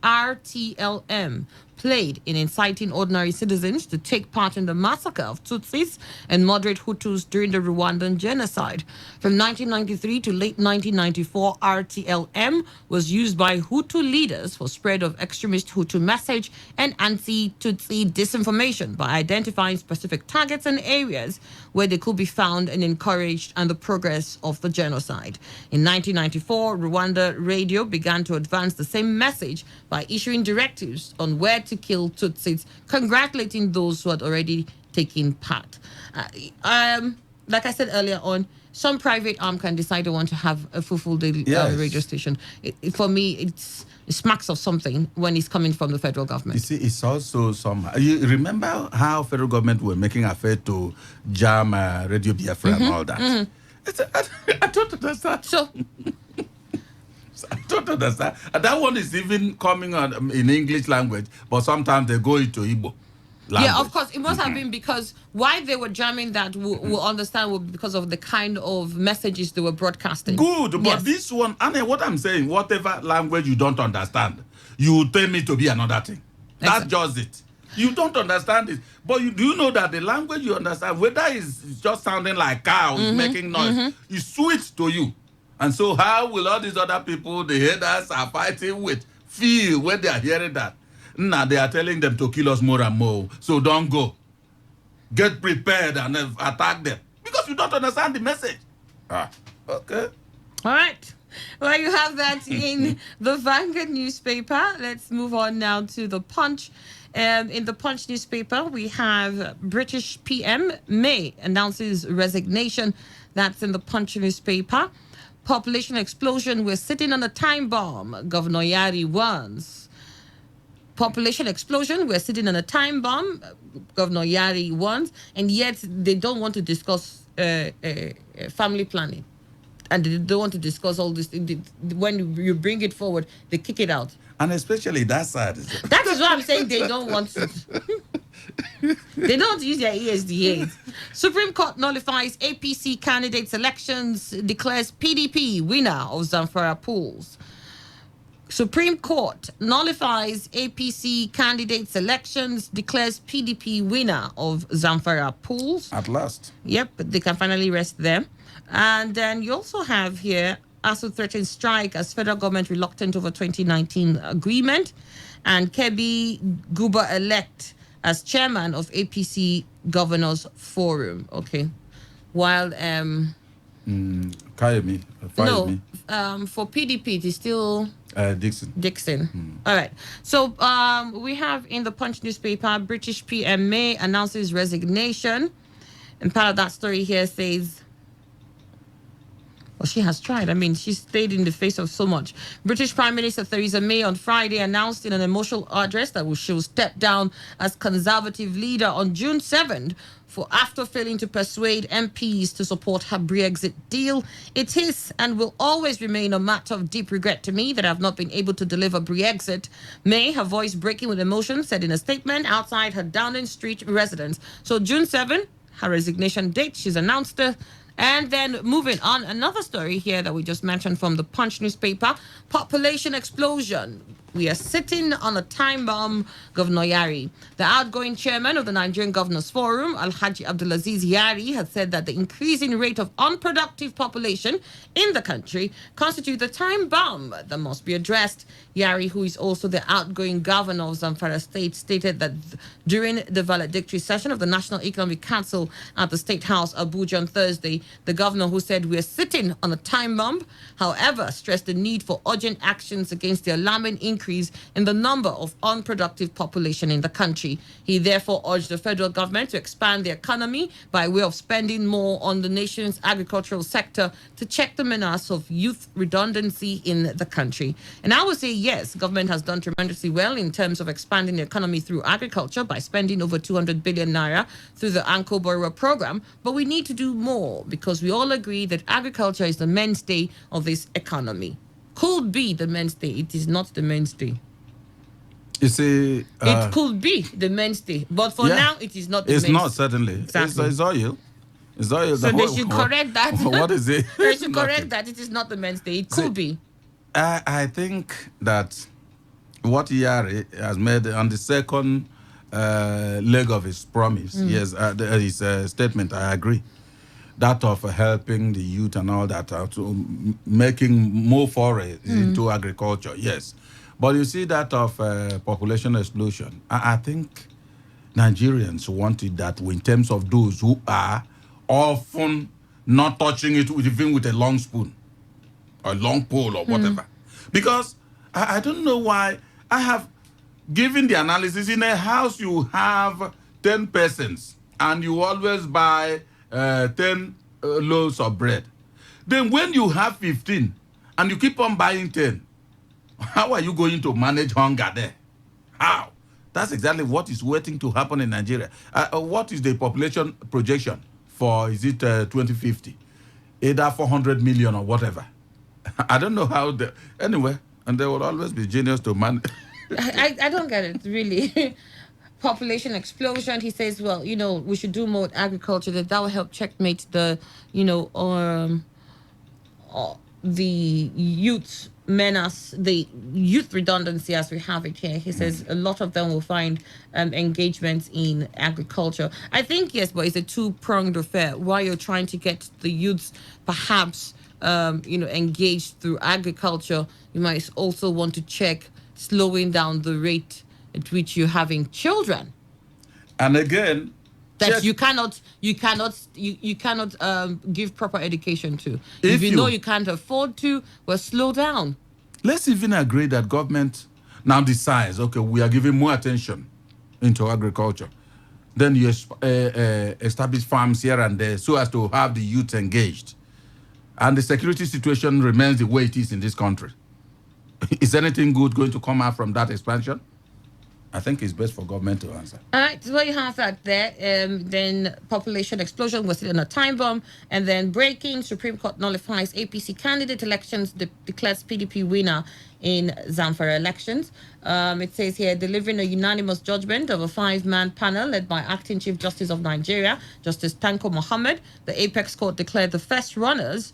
RTLM played in inciting ordinary citizens to take part in the massacre of Tutsis and moderate Hutus during the Rwandan genocide. From 1993 to late 1994, RTLM was used by Hutu leaders for spread of extremist Hutu message and anti-Tutsi disinformation by identifying specific targets and areas where they could be found and encouraged and the progress of the genocide. In 1994, Rwanda Radio began to advance the same message by issuing directives on where to kill Tutsis, congratulating those who had already taken part. Like I said earlier on, some private arm can decide they want to have a full radio station. For me, it smacks of something when it's coming from the federal government.
You see, it's also some... You remember how federal government were making affair to jam Radio Biafra and all that? I don't understand.
So...
I don't understand. That one is even coming on in English language, but sometimes they go into Igbo language.
Yeah, of course. It must have been because why they were jamming that, we'll understand, will be because of the kind of messages they were broadcasting.
Good, but this one, Anne, what I'm saying, whatever language you don't understand, you tell me to be another thing. That's just it. You don't understand it. But do you know that the language you understand, whether it's just sounding like cow, is making noise, is sweet to you. And so how will all these other people, the haters are fighting with, feel when they are hearing that? Now they are telling them to kill us more and more. So don't go. get prepared and attack them because you don't understand the message. Okay.
All right. Well, you have that in the Vanguard newspaper. Let's move on now to the Punch. In the Punch newspaper, we have British PM May announces resignation. That's in the Punch newspaper. Population explosion, we're sitting on a time bomb, Governor Yari warns. Population explosion, we're sitting on a time bomb, Governor Yari warns, and yet they don't want to discuss family planning. And they don't want to discuss all this. When you bring it forward, they kick it out.
And especially that side.
That is what I'm saying. They don't want to. They don't use their ESDA. Supreme Court nullifies APC candidates' elections, declares PDP winner of Zamfara polls. Supreme Court nullifies APC candidates' elections, declares PDP winner of Zamfara polls.
At last.
Yep, they can finally rest them. And then you also have here ASU threatens strike as federal government reluctant over 2019 agreement. And Kebi Guba-elect as chairman of APC Governors Forum. Okay. While...
Kayemi.
No, for PDP, it is still... Dixon. All right. So we have in the Punch newspaper, British PM May announces resignation. And part of that story here says... Well, she has tried. I mean, she stayed in the face of so much. British Prime Minister Theresa May on Friday announced in an emotional address that she will step down as Conservative leader on June 7th after failing to persuade MPs to support her Brexit deal. It is and will always remain a matter of deep regret to me that I have not been able to deliver Brexit. May, her voice breaking with emotion, said in a statement outside her Downing Street residence. So June 7th, her resignation date, she's announced it. And then moving on, another story here that we just mentioned from the Punch newspaper, population explosion. We are sitting on a time bomb, Governor Yari. The outgoing chairman of the Nigerian Governors Forum, Alhaji Abdulaziz Yari, has said that the increasing rate of unproductive population in the country constitutes a time bomb that must be addressed. Yari, who is also the outgoing governor of Zamfara State, stated that during the valedictory session of the National Economic Council at the State House, Abuja, on Thursday, the governor, who said we are sitting on a time bomb, however, stressed the need for urgent actions against the alarming increase in the number of unproductive population in the country. He therefore urged the federal government to expand the economy by way of spending more on the nation's agricultural sector to check the menace of youth redundancy in the country. And I would say, yes, government has done tremendously well in terms of expanding the economy through agriculture by spending over 200 billion naira through the Anko Borrower program. But we need to do more because we all agree that agriculture is the mainstay of this economy. Could be the mainstay. It is not the mainstay.
You see...
it could be the mainstay. But for now, it is not the mainstay.
It's not, certainly.
Exactly.
It's oil. It's oil.
So they should correct that.
What is it?
They should correct that. It is not the mainstay. It could be.
I think that what Yari has made on the second leg of his promise, yes, his statement, I agree. That of helping the youth and all that, to making more foray into agriculture, yes. But you see that of population explosion. I think Nigerians wanted that in terms of those who are often not touching it even with a long spoon or a long pole or whatever. Because I don't know why I have given the analysis. In a house you have 10 persons and you always buy 10 loaves of bread. Then when you have 15 and you keep on buying 10, how are you going to manage hunger there? How? That's exactly what is waiting to happen in Nigeria. What is the population projection for, is it 2050? Either 400 million or whatever. I don't know how, anyway, and there will always be genius to manage.
I don't get it, really. Population explosion. He says, well, we should do more with agriculture, that will help checkmate the, the youth menace, the youth redundancy as we have it here. He says a lot of them will find engagement in agriculture. I think, yes, but it's a two-pronged affair. While you're trying to get the youths perhaps, engaged through agriculture, you might also want to check slowing down the rate at which you're having children.
And again,
that you cannot give proper education to. If you know you can't afford to, well, slow down.
Let's even agree that government now decides, okay, we are giving more attention into agriculture. Then you establish farms here and there so as to have the youth engaged. And the security situation remains the way it is in this country. Is anything good going to come out from that expansion? I think it's best for government to answer.
All right, so you have that there. Then population explosion was still on a time bomb. And then breaking, Supreme Court nullifies APC candidate elections, declares PDP winner in Zamfara elections. It says here, delivering a unanimous judgment of a 5-man panel led by Acting Chief Justice of Nigeria, Justice Tanko Mohammed. The Apex Court declared the first runners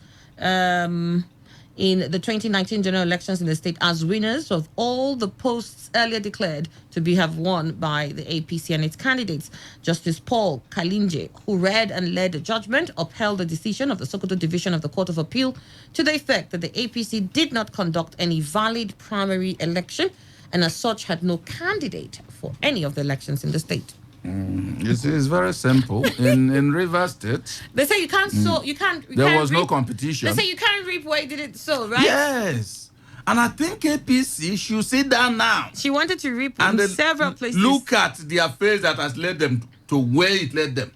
in the 2019 general elections in the state as winners of all the posts earlier declared to have won by the APC and its candidates. Justice Paul Kalinje, who read and led the judgment, upheld the decision of the Sokoto Division of the Court of Appeal to the effect that the APC did not conduct any valid primary election and as such had no candidate for any of the elections in the state.
It's very simple. In Rivers State,
they say you can't sow.
There was no competition.
They say you can't reap where you didn't sow, right?
Yes, and I think APC should sit down now.
She wanted to reap in several places.
Look at the affairs that has led them to where it led them.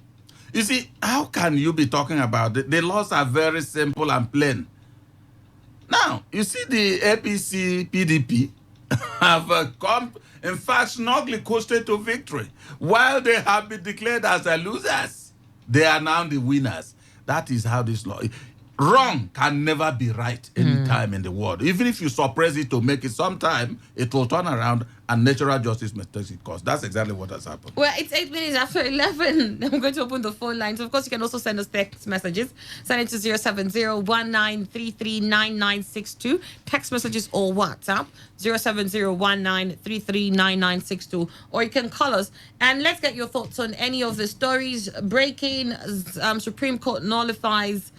You see, how can you be talking about it? The laws are very simple and plain. Now, you see the APC PDP have come. In fact, snugly coasted to victory. While they have been declared as the losers, they are now the winners. That is how this law is. Wrong can never be right any time in the world. Even if you suppress it to make it sometime, it will turn around and natural justice may take its course. That's exactly what has happened.
Well, it's 8 minutes after 11. I'm going to open the phone lines. Of course, you can also send us text messages. Send it to 070-1933-9962. Text messages or WhatsApp 070-1933-9962. Or you can call us and let's get your thoughts on any of the stories. Breaking, Supreme Court nullifies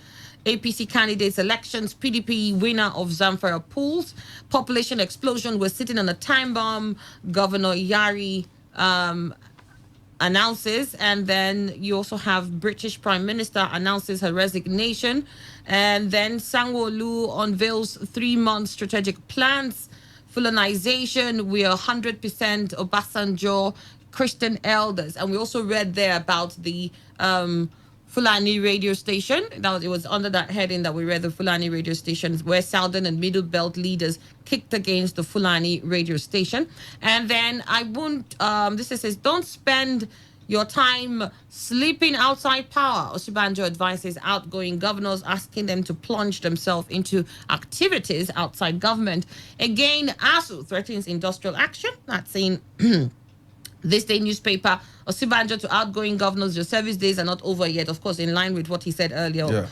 APC candidates elections, PDP winner of Zamfara pools, population explosion, we're sitting on a time bomb, Governor Yari announces, and then you also have British Prime Minister announces her resignation, and then Sanwo-Olu unveils 3-month strategic plans, Fulanization, we are 100% Obasanjo, Christian elders, and we also read there about the Fulani radio station. It was under that heading that we read the Fulani radio stations where Southern and Middle Belt leaders kicked against the Fulani radio station. And then this says, don't spend your time sleeping outside power. Osibanjo advises outgoing governors, asking them to plunge themselves into activities outside government. Again, ASU threatens industrial action. That's in This Day newspaper, Osibanjo to outgoing governors, your service days are not over yet, of course, in line with what he said earlier. Yeah.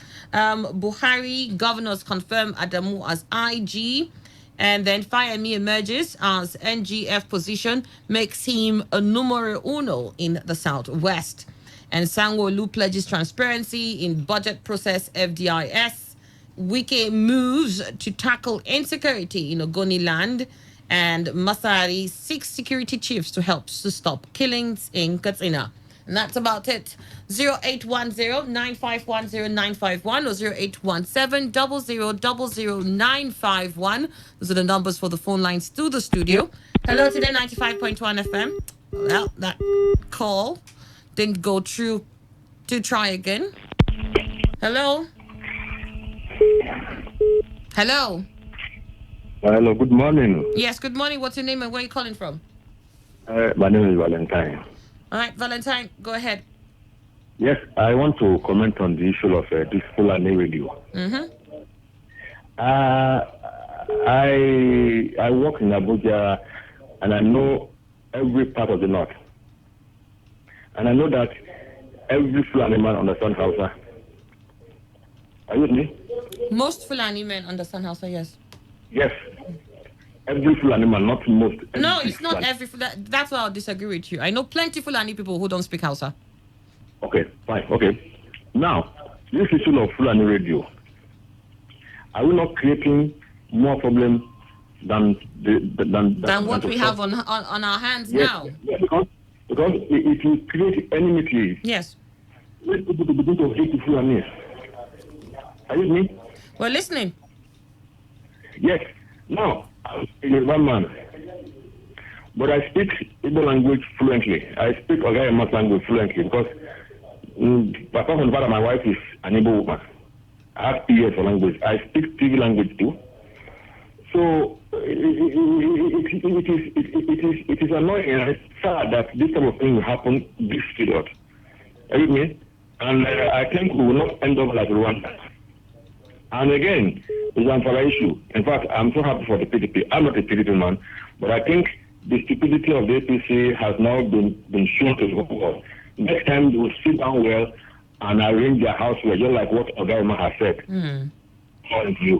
Buhari, governors confirm Adamu as IG. And then Fayemi emerges as NGF position, makes him a numero uno in the Southwest. And Sanwo-Olu pledges transparency in budget process, FDIS. Wike moves to tackle insecurity in Ogoni land. And Masari seeks security chiefs to help to stop killings in Katsina. And that's about it. 0810-9510-951 or 0817-0000-951. Those are the numbers for the phone lines to the studio. Hello, Today 95.1 FM. Well, that call didn't go through. To try again. Hello? Hello?
Hello, good morning.
Yes, good morning. What's your name and where are you calling from?
My name is Valentine.
All right, Valentine, go ahead.
Yes, I want to comment on the issue of this Fulani radio.
Mm-hmm.
I work in Abuja and I know every part of the north. And I know that every Fulani man understands Hausa. Are you with me?
Most Fulani men understand Hausa, yes.
Yes. Every Fulani man, not most.
No, it's not every Fulani. That's why I'll disagree with you. I know plenty Fulani people who don't speak Hausa.
Okay, fine. Okay. Now, this issue of Fulani radio, are we not creating more problems than
what we have on our hands
yes,
now?
Yes, because Because it will create enmity.
Yes.
Let people to begin to hate the Fulanis. Are you with me?
We're listening.
Yes. Now, I'm a Yoruba man, but I speak Igbo language fluently. I speak Ogayama language fluently because apart from the fact that my wife is an Igbo woman, I have PS for language. I speak TV language too. So it is annoying and it's sad that this type of thing will happen this period. Are you with me? And I think we will not end up like Rwanda. And again, it's an issue. In fact, I'm so happy for the PDP. I'm not a PDP man, but I think the stupidity of the APC has now been shown to the whole world. Next time they will sit down well and arrange their house well, just like what Ogaima has said. Thank you.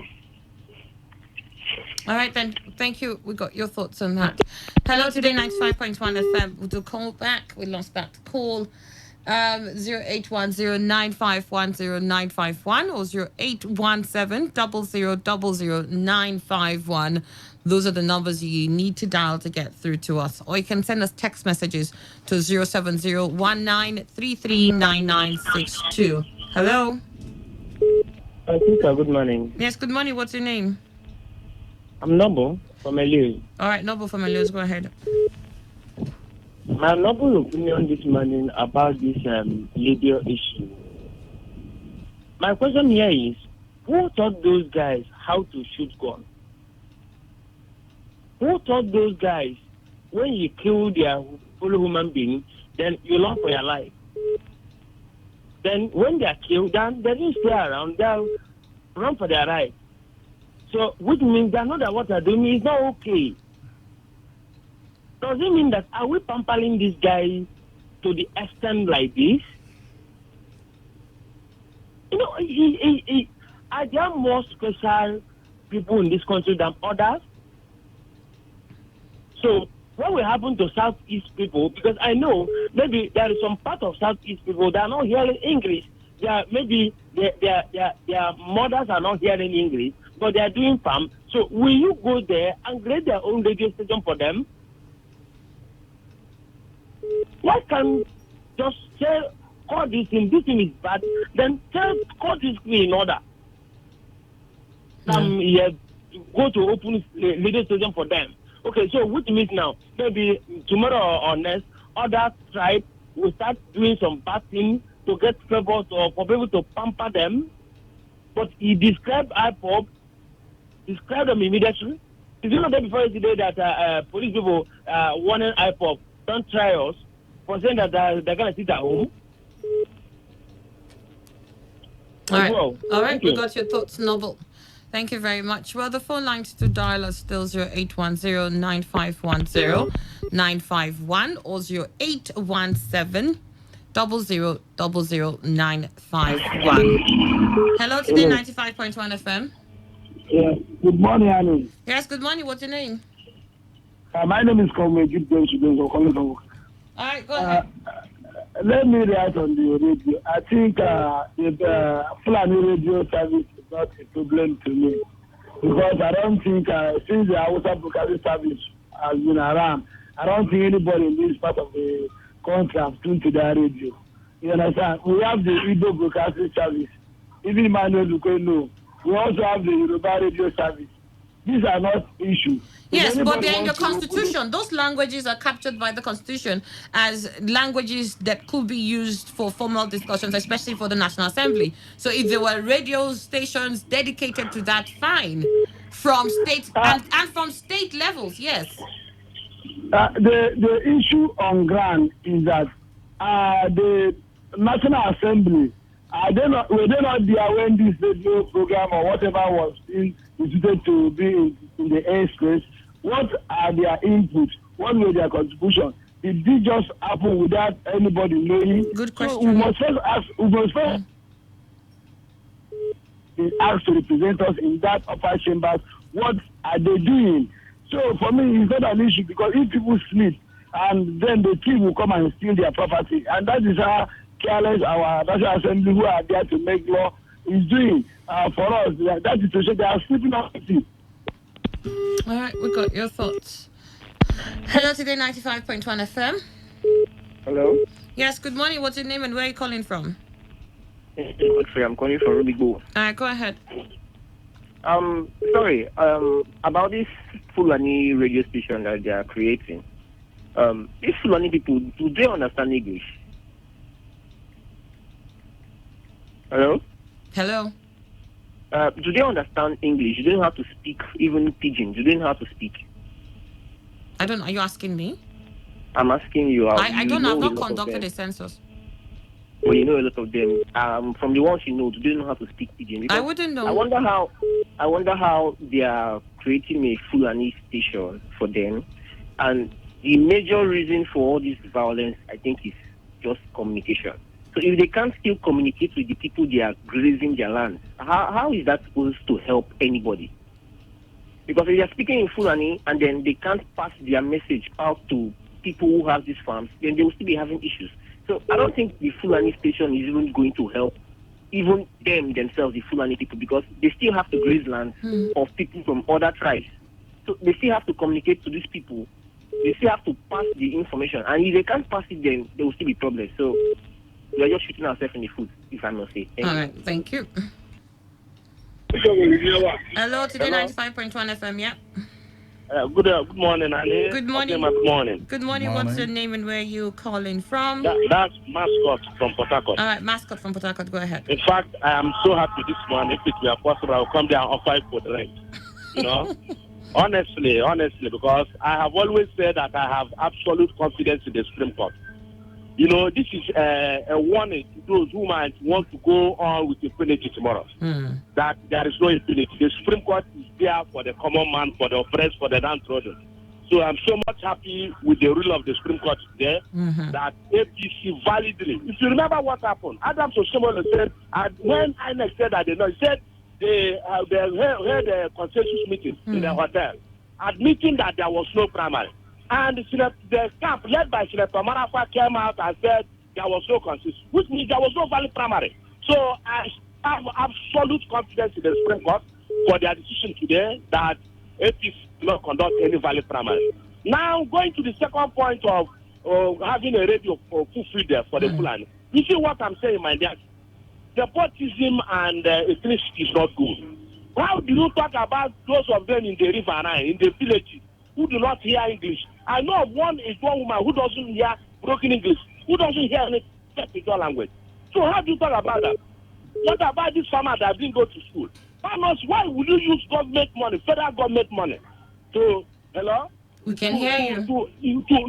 All right, then. Thank you. We got your thoughts on that. Hello, today 95.1 FM. We'll do a call back. We lost that call. 0810-951-0951 or 0817-0000-951. Those are the numbers you need to dial to get through to us. Or you can send us text messages to 070-1933-9962. Hello?
Good morning.
Yes, good morning. What's your name?
I'm Noble from Eliu.
All right, Noble from Eliu. Go ahead.
My noble opinion this morning about this radio issue. My question here is, who taught those guys how to shoot guns? Who taught those guys when you kill their fellow human being, then you run for your life? Then when they are killed, then they don't stay around, they'll run for their life. So, which means they know that what they're doing is not okay. Does it mean that are we pampering this guy to the extent like this? You know, are there more special people in this country than others? So, what will happen to Southeast people? Because I know maybe there is some part of Southeast people that are not hearing English. Maybe their mothers are not hearing English, but they are doing farm. So, will you go there and create their own radio station for them? Why can't just say, call this thing is bad, then call this thing in order. Go to open radio station for them. Okay, so which means now, maybe tomorrow or next, other tribe will start doing some bad things to get favors or for people to pamper them. But he described IPOB, described them immediately. Is it not there before yesterday that police people warning IPOB, don't try us, for saying that they're going to sit at home?
All right, all right. We got your thoughts, Noble. Thank you very much. Well, the phone lines to dial are still 0810-9510-951 or 0817-0000-951. Hello, today 95.1 FM.
Yeah. Good morning, Annie.
Yes, good morning. What's your name?
My name is Comrade Gideon.
All right, go ahead.
Let me react on the radio. I think the Fulani radio service is not a problem to me because I don't think since the Hausa broadcasting service has been around, I don't think anybody in this part of the country has tuned to their radio. You understand? We have the Igbo broadcasting service. Even Emmanuel Lukeno. We also have the Yoruba radio service. These are not issues.
Yes, but they're in the Constitution. Those languages are captured by the Constitution as languages that could be used for formal discussions, especially for the National Assembly. So if there were radio stations dedicated to that, fine. From state and from state levels, yes.
The issue on ground is that the National Assembly, were they not there when this radio program or whatever was instituted to be in the airspace? What are their inputs? What were their contributions? Did this just happen without anybody knowing?
Good question.
So we must first ask to represent us in that upper chambers. What are they doing? So for me, it's not an issue because if people sleep and then the thief will come and steal their property, and that is how careless our National Assembly, who are there to make law, is doing for us. That is to say they are sleeping on the thief.
All right, we got your thoughts. Hello, today 95.1 FM.
Hello?
Yes, good morning. What's your name and where are you calling from?
I'm calling from Ruby Go.
All right, go ahead.
Sorry, about this Fulani radio station that they are creating. These Fulani people, do they understand English? Hello?
Hello?
Do they understand English? Do they know how to speak even pidgin? Do they know how to speak?
I don't know. Are you asking me?
I'm asking you.
I don't know. I've not conducted a census.
Well, you know a lot of them. From the ones you know, do they know how to speak pidgin? Because
I wouldn't know.
I wonder how they are creating a Fulani station for them. And the major reason for all this violence, I think, is just communication. So if they can't still communicate with the people they are grazing their land, how is that supposed to help anybody? Because if they are speaking in Fulani and then they can't pass their message out to people who have these farms, then they will still be having issues. So I don't think the Fulani station is even going to help even them themselves, the Fulani people, because they still have to graze land of people from other tribes. So they still have to communicate to these people. They still have to pass the information. And if they can't pass it, then there will still be problems. So we are just shooting ourselves in the foot, if I must say.
All right, thank you. Hello, today 95.1 FM, yeah.
Good morning, Annie.
Good morning.
Good morning.
Good morning. What's your name and where are you calling from?
That's Mascot from Port Harcourt.
All right, Mascot from Port Harcourt, go ahead.
In fact, I am so happy this morning. If it were possible, I will come there and offer it for the rent. You know? honestly, because I have always said that I have absolute confidence in the Supreme Court. You know, this is a warning to those who might want to go on with impunity tomorrow. That there is no impunity. The Supreme Court is there for the common man, for the oppressed, for the downtrodden. So I'm so much happy with the rule of the Supreme Court there that APC validly. If you remember what happened, Adams Oshiomhole said, when INEC said that he said they held a consensus meeting in a hotel, admitting that there was no primary. And the camp led by Senator Marafa came out and said there was no consensus, which means there was no valid primary. So I have absolute confidence in the Supreme Court for their decision today that APC will not conduct any valid primary. Now, going to the second point of having a radio for fulfill there for the Fulani. You see what I'm saying, my dear? Nepotism and ethnicity is not good. How do you talk about those of them in the riverine, in the villages, who do not hear English? I know of one woman who doesn't hear broken English, who doesn't hear any technical language. So how do you talk about that? What about this farmer that didn't go to school? Farmers, why would you use government money, federal government money? So, hello?
We can hear you.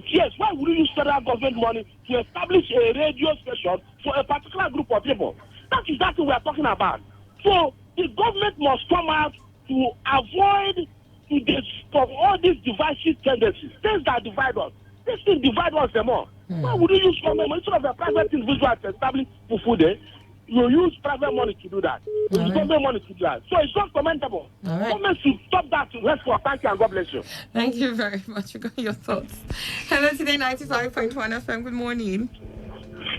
Yes, why would you use federal government money to establish a radio station for a particular group of people? That is what we are talking about. So the government must come out to avoid from all these divisive tendencies, things that divide us. These things divide us the more. Why would you use government money instead of a private individual to establish Fufude? You use private money to do that. You use government money to do that. So it's not commendable. Government should stop that. Thank you and God bless you.
Thank you very much. You got your thoughts. Hello, today 95.1 FM. Good morning.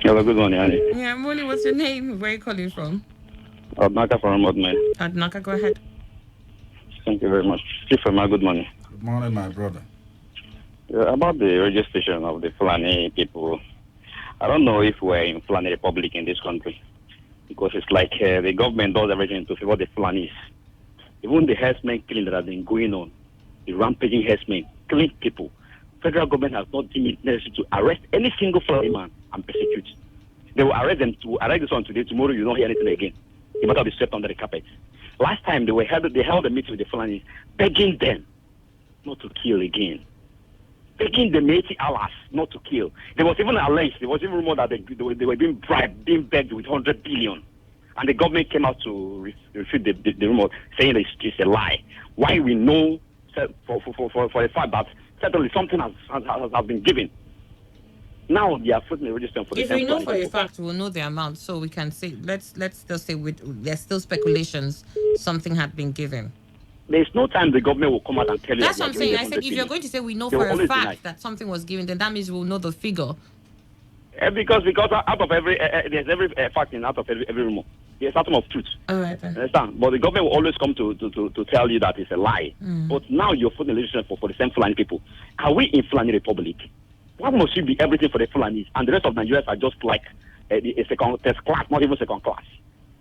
Hello, good morning, Annie.
Yeah, morning. What's your name? Where are you calling from?
Adnaka from Modman.
Adnaka, go ahead.
Thank you very much. Chief Emma, good morning.
Good morning, my brother.
About the registration of the Fulani people, I don't know if we're in Fulani Republic in this country, because it's like the government does everything to favor the Fulanis. Even the herdsmen killing that has been going on, the rampaging herdsmen killing people, federal government has not deemed it necessary to arrest any single Fulani man and persecute. They will arrest them to arrest this one today, tomorrow you don't hear anything again. The matter will be swept under the carpet. Last time they held a meeting with the Fulanis, begging them not to kill again. Begging the Métis allies not to kill. There was even alleged, there was even rumor that they were being bribed, being begged with 100 billion. And the government came out to refute the rumor, saying that it's a lie. Why we know for the fact that certainly something has been given. Now they are putting the register for the.
If we know for a fact, we'll know the amount, so we can say let's just say there's still speculations. Something had been given.
There's no time the government will come out and tell you.
That's what I'm saying. I said if you're going to say we know for a fact that something was given, then that means we'll know the figure.
Because out of every there's every fact in out of every rumor. There's atom of truth.
All right. Then.
Understand? But the government will always come to tell you that it's a lie. But now you're putting the legislation for the same Fulani people. Are we in Fulani Republic? Why must you be everything for the Fulanis? And the rest of Nigerians are just like a second class, not even second class.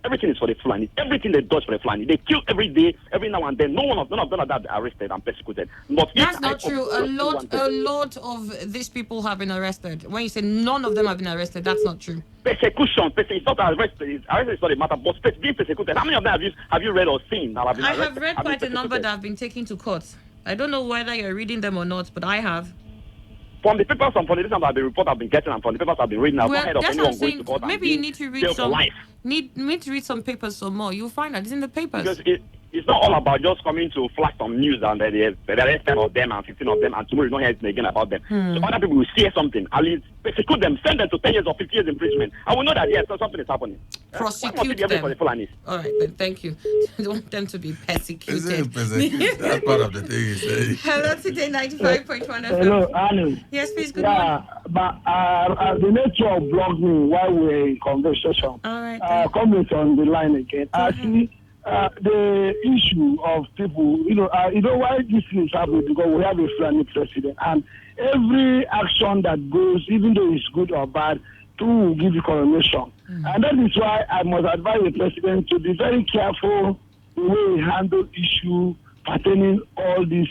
Everything is for the Fulani. Everything they do is for the Fulani. They kill every day, every now and then. None of them are that arrested and persecuted. But
that's not true. A lot of these people have been arrested. When you say none of them have been arrested, that's not true.
Persecution. It's not arrest. Arrest is not a matter. But being persecuted. How many of them have you read or seen?
I have read quite a number that have been taken to court. I don't know whether you're reading them or not, but I have.
From the papers and from the reports I've been getting and from the papers I've been reading, I've not heard of anyone going to court.
Maybe you need to read some. Need to read some papers some more. You'll find that it's in the papers.
Because it's not all about just coming to flash some news and they arrest 10 of them and 15 of them and tomorrow you don't hear anything again about them. So other people will see something. At least persecute them, send them to 10 years or 50 years imprisonment. I will know that yes, something is happening.
Prosecute them.
For the Fulanis?
All right, then thank you. I want them to be persecuted.
That's part of the thing.
Hello, today 95.1 FM.
Hello, Anu.
Yes, please. Good morning.
But the nature of blogging while we're in conversation.
All right.
Comment on the line again. Actually, the issue of people, you know why this is happening because we have a Fulani president, and every action that goes, even though it's good or bad, people will give you coronation. And that is why I must advise the president to be very careful the way he handle issue pertaining all these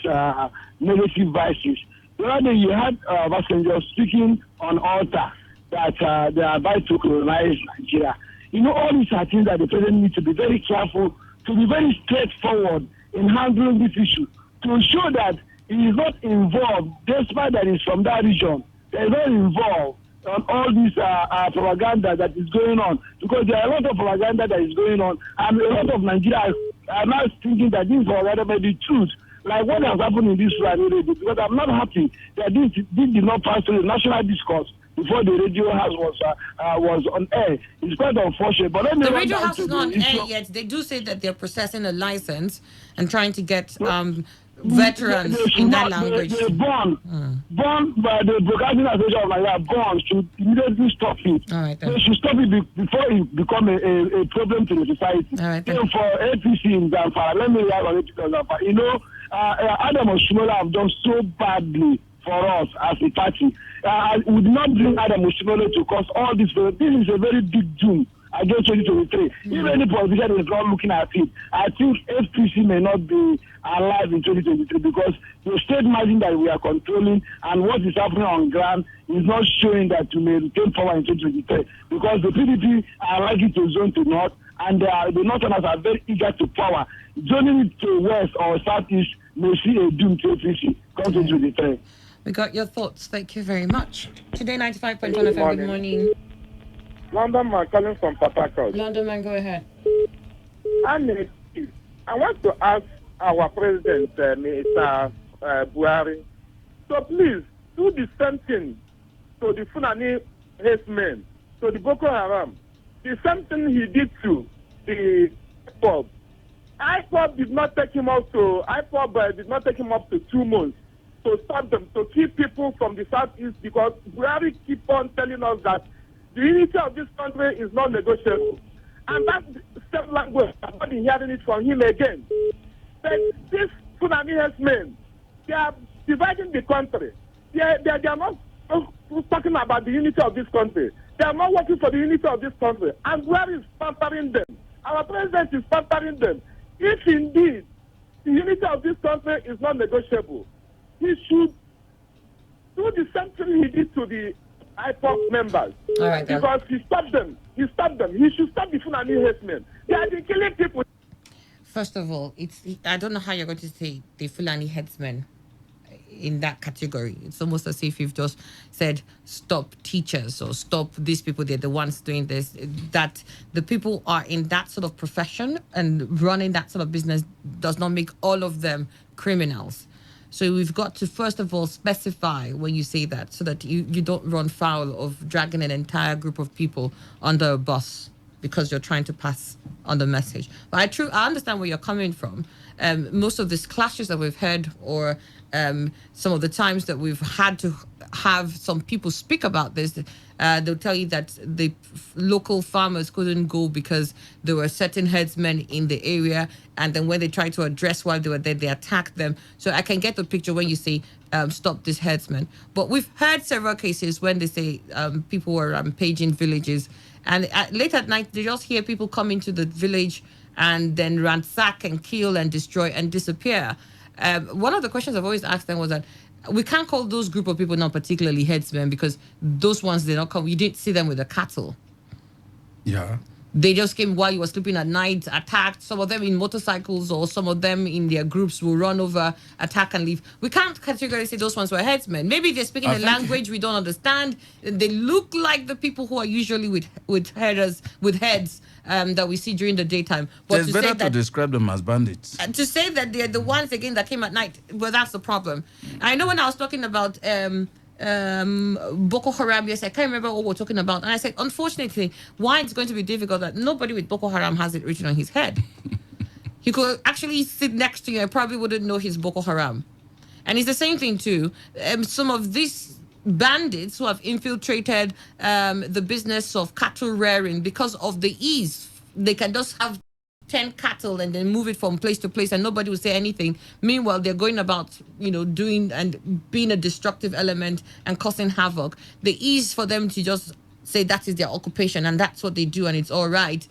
negative vices. The other day you had Obasanjo speaking on altar that they are about to colonize Nigeria. You know, all these are things that the president needs to be very careful, to be very straightforward in handling this issue, to show that he is not involved, despite that he's from that region. He is not involved on all this propaganda that is going on, because there are a lot of propaganda that is going on, and a lot of Nigerians are now thinking that this propaganda may be truth. Like what has happened in this radio, because I'm not happy that this did not pass through the national discourse before the radio house was on air. It's quite unfortunate. But
the radio house is not on air yet. They do say that they're processing a license and trying to get veterans in that language.
They're born by the Broadcasting Association of Nigeria. Born should immediately stop it.
All right,
they should stop it before it become a problem to the society.
All right,
so for APC in Zamfara, let me write on APC in Zamfara. You know, Adam Oshimola have done so badly for us as a party. We did not bring Adam Oshimola to cause all this. This is a very big doom against 2023. If any politician is not looking at it, I think FPC may not be alive in 2023 because the state margin that we are controlling and what is happening on ground is not showing that we may retain power in 2023 because the PDP are likely to zone to north and the northerners are very eager to power. Zoning it to west or southeast may see a doom to FPC come 2023.
We got your thoughts. Thank you very much. Today 95.1 FM. Good morning.
London man calling from Port Harcourt.
London man, go ahead.
I want to ask our president, Mr. Buhari, so please do the same thing to the Fulani herdsmen, to the Boko Haram. The same thing he did to the IPOB. IPOB did not take him up to 2 months to stop them, to keep people from the southeast, because Buhari keep on telling us that the unity of this country is not negotiable. And that same language, I'm not hearing it from him again. But these Fulani herdsmen, they are dividing the country. They are not talking about the unity of this country. They are not working for the unity of this country. And Buhari is pampering them. Our president is pampering them. If indeed the unity of this country is not negotiable, he should do the same thing he did to the IPOC members.
All right, then.
Because he stopped them. He should stop the Fulani herdsmen. They are killing people.
First of all, I don't know how you're going to say the Fulani headsmen in that category. It's almost as if you've just said stop teachers or stop these people. They're the ones doing this. That the people are in that sort of profession and running that sort of business does not make all of them criminals. So we've got to, first of all, specify when you say that so that you don't run foul of dragging an entire group of people under a bus. because you're trying to pass on the message. But I understand where you're coming from. Most of these clashes that we've heard, or some of the times that we've had to have some people speak about this, they'll tell you that the local farmers couldn't go because there were certain herdsmen in the area, and then when they tried to address why they were there, they attacked them. So I can get the picture when you say stop this herdsman. But we've heard several cases when they say people were rampaging villages, and late at night they just hear people come into the village and then ransack and kill and destroy and disappear. One of the questions I've always asked them was that we can't call those group of people not particularly headsmen, because those ones did not come. You didn't see them with the cattle.
Yeah.
They just came while you were sleeping at night, attacked. Some of them in motorcycles, or some of them in their groups will run over, attack and leave. We can't categorically say those ones were headsmen. Maybe they're speaking a language we don't understand. They look like the people who are usually with heads that we see during the daytime. But
it's better to describe them as bandits.
To say that they're the ones again that came at night, well, that's the problem. I know when I was talking about Boko Haram, yes, I can't remember what we're talking about, and I said, unfortunately, why it's going to be difficult that nobody with Boko Haram has it written on his head. He could actually sit next to you and probably wouldn't know his Boko Haram. And it's the same thing too. Some of these bandits who have infiltrated the business of cattle rearing, because of the ease, they can just have 10 cattle and then move it from place to place and nobody will say anything. Meanwhile, they're going about, doing and being a destructive element and causing havoc. The ease for them to just say that is their occupation and that's what they do and it's all right,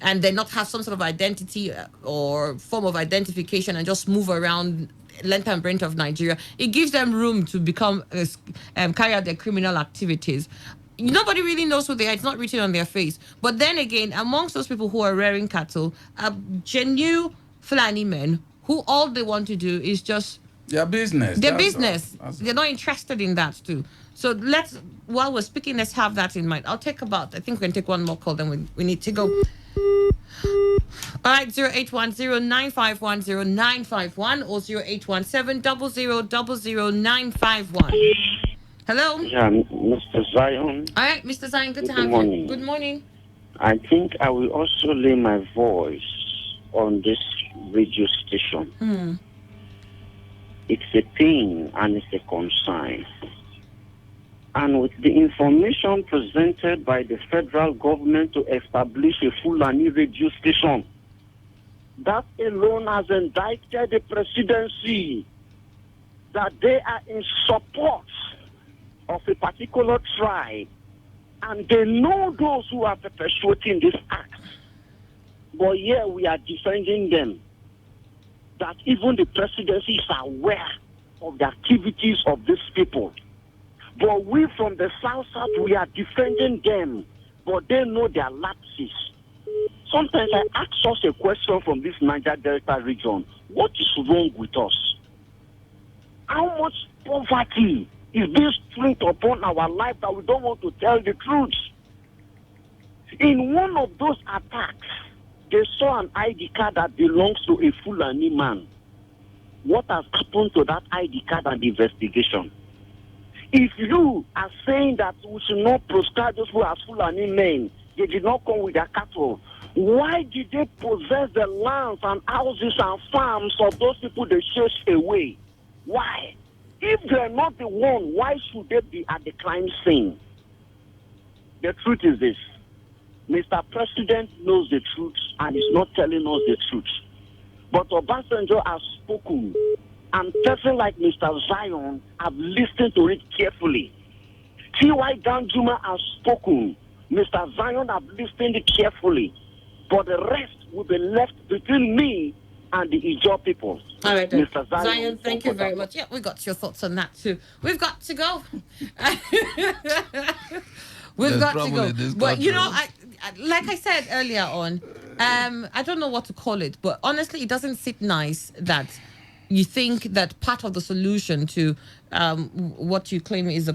and then not have some sort of identity or form of identification and just move around length and breadth of Nigeria, it gives them room to become carry out their criminal activities. Nobody really knows who they are. It's not written on their face. But then again, amongst those people who are rearing cattle, are genuine Fulani men who all they want to do is just
their business.
Their business. They're not interested in that too. So while we're speaking, let's have that in mind. I think we can take one more call, then we need to go. All right, 0810-951-0951 or 0817-0000-951. Hello?
Yeah, Mr. Zion.
All right, Mr. Zion, good to have
morning.
you. Good morning.
I think I will also lay my voice on this radio station. It's a pain and it's a concern. And with the information presented by the federal government to establish a Fulani radio station, that alone has indicted the presidency that they are in support of a particular tribe, and they know those who are perpetuating this act. But here we are defending them. That even the presidency is aware of the activities of these people. But we from the south, we are defending them, but they know their lapses. Sometimes I ask us a question from this Niger Delta region. What is wrong with us? How much poverty is being sprinkled upon our life that we don't want to tell the truth? In one of those attacks, they saw an ID card that belongs to a Fulani man. What has happened to that ID card and the investigation? If you are saying that we should not proscribe those who are Fulani men, they did not come with their cattle, why did they possess the lands and houses and farms of those people they chased away? Why? If they're not the one, why should they be at the crime scene? The truth is this. Mr. President knows the truth and is not telling us the truth. But Obasanjo has spoken, and person like Mr. Zion have listened to it carefully. T.Y. Danjuma has spoken. Mr. Zion have listened carefully. But the rest will be left between me and the Ijaw people.
All right, then.
Mr.
Zion, thank you very much. Yeah, we got your thoughts on that too. We've got to go. We've got to go. But like I said earlier on, I don't know what to call it, but honestly, it doesn't sit nice that you think that part of the solution to what you claim is a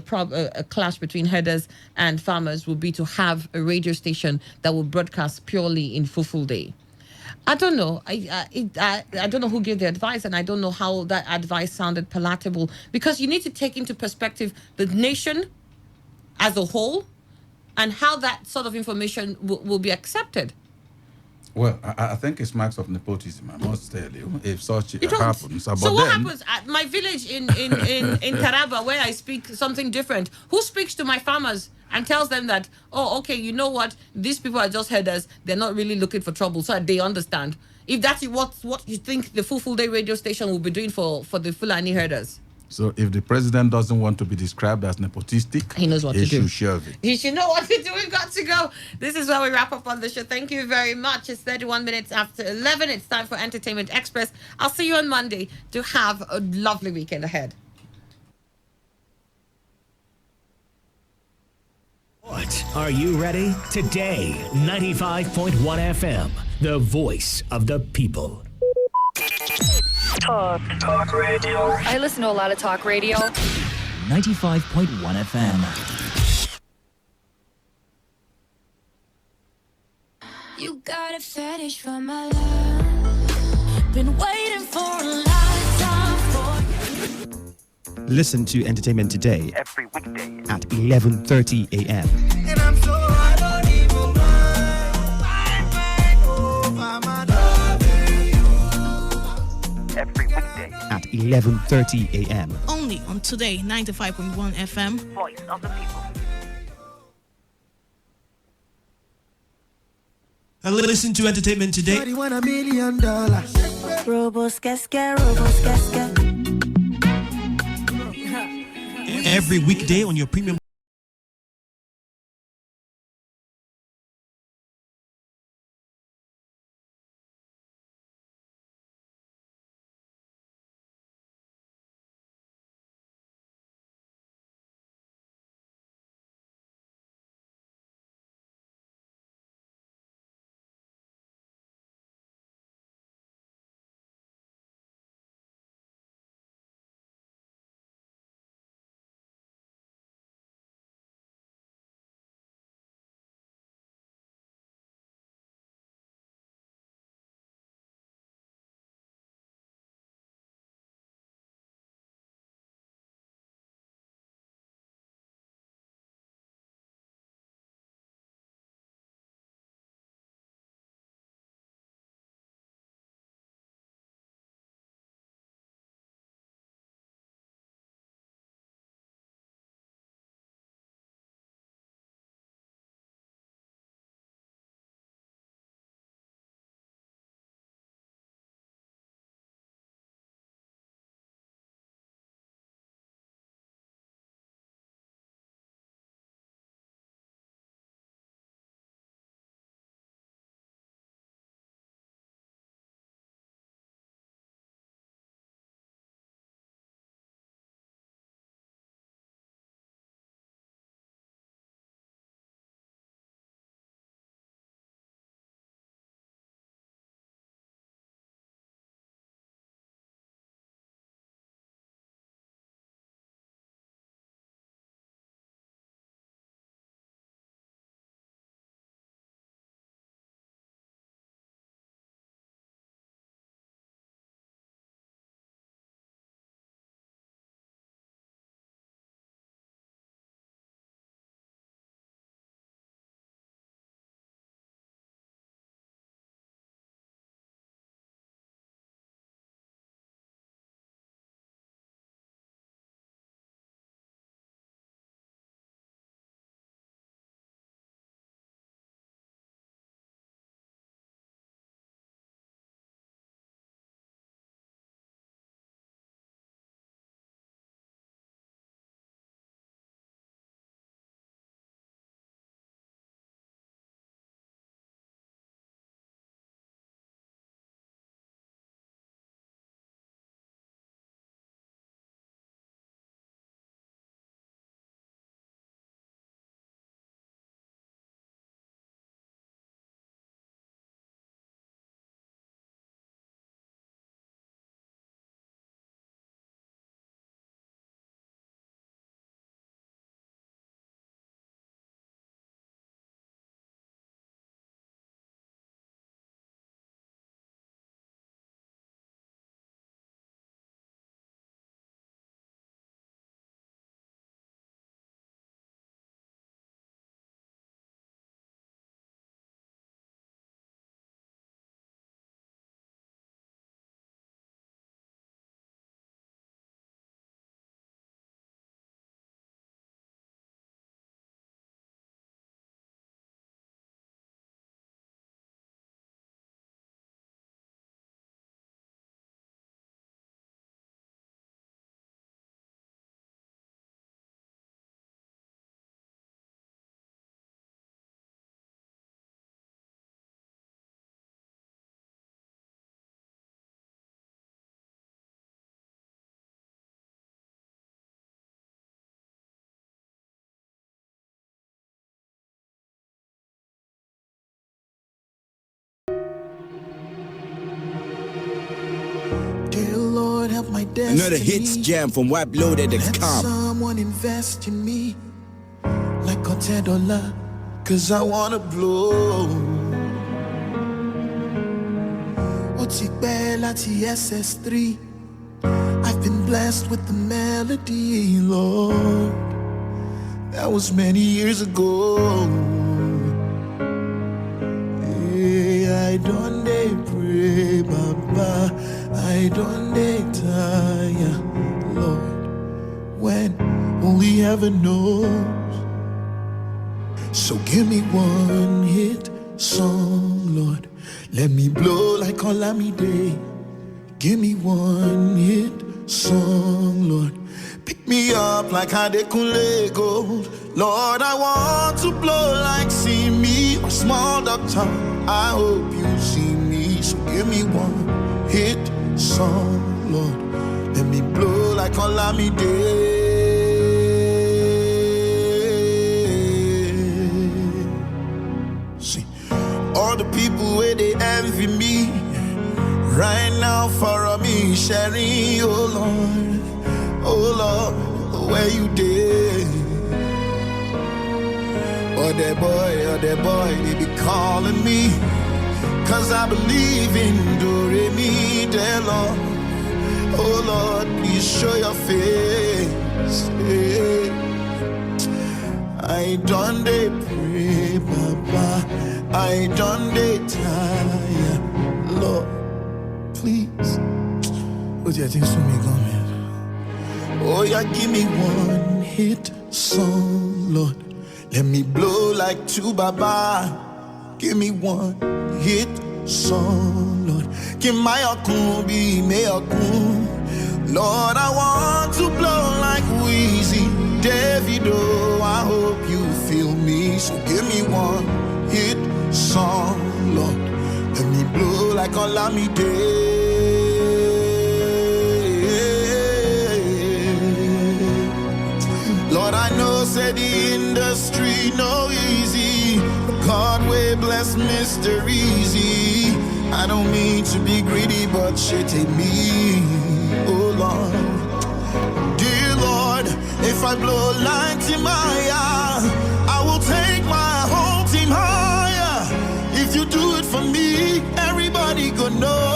clash between herders and farmers will be to have a radio station that will broadcast purely in Fulfulde. I don't know. I don't know who gave the advice, and I don't know how that advice sounded palatable, because you need to take into perspective the nation as a whole and how that sort of information will be accepted.
Well, I think it's marks of nepotism, I must tell you, if such
You don't.
happens.
So
But
what
then,
happens at my village in Taraba, where I speak something different? Who speaks to my farmers and tells them that, oh, okay, you know what? These people are just herders. They're not really looking for trouble, so they understand. If that's what you think the full day radio station will be doing for the Fulani herders.
so if the president doesn't want to be described as nepotistic,
he knows what to do.
Should shove it.
You should know what to do. We've got to go. This is where we wrap up on the show. Thank you very much. It's 31 minutes after 11. It's time for Entertainment Express. I'll see you on Monday. To have a lovely weekend ahead.
Are you ready? Today, 95.1 FM, the voice of the people.
Talk radio. I listen to a lot of talk radio.
95.1 FM.
You got a fetish for my love. Been waiting for a lifetime for.
Listen to Entertainment Today
every weekday
at 11:30 a.m.
And I'm so I don't even mind.
every weekday
at 11:30 a.m.
Only on Today 95.1 FM.
Voice of the people.
And listen to Entertainment Today.
$1 million. Robos casca.
Every weekday on your premium
help my destiny.
Another hits jam from WebLoaded.com.
Let someone invest in me like $10, cause I wanna blow. Otibela TSS3. I've been blessed with the melody, Lord. That was many years ago. I don't dey pray, Baba. I don't dey tire, Lord, when only heaven knows. So give me one hit song, Lord. Let me blow like Olamide. Give me one hit song, Lord. Pick me up like Adekunle Gold. Lord, I want to blow like See Me or Small Doctor. I hope you see me. So give me one hit song, Lord. Let me blow like Olamide. See, all the people where they envy me right now for me sharing, oh Lord, where you did? Oh, that boy, they be calling me, cause I believe in Do-Re-Mi, dear Lord. Oh Lord, please show your face. Hey. I done they pray, Papa. I done they tire, Lord. Please, what do you think to me, man? Oh, yeah, give me one hit song, Lord. Let me blow like two, Baba. Give me one hit song, Lord. Give my akun be me akun. Lord, I want to blow like Weezy, Davido. I hope you feel me. So give me one hit song, Lord. Let me blow like Olamide. Lord, I know, said the industry no easy. God will bless Mr. Easy. I don't mean to be greedy, but shit take me. Oh Lord, dear Lord, if I blow like Timaya, I will take my whole team higher. If you do it for me, everybody gonna know.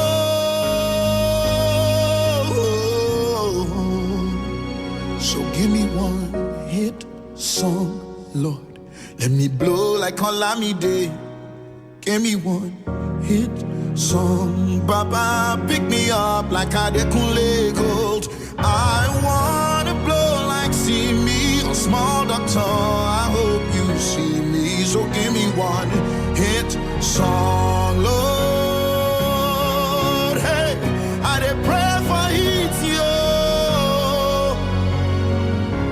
So give me one hit song, Lord. Let me blow like Olamide. Give me one hit song, Baba. Pick me up like Adekunle Gold. I wanna blow like See Me or Small Doctor. I hope you see me. So give me one hit song.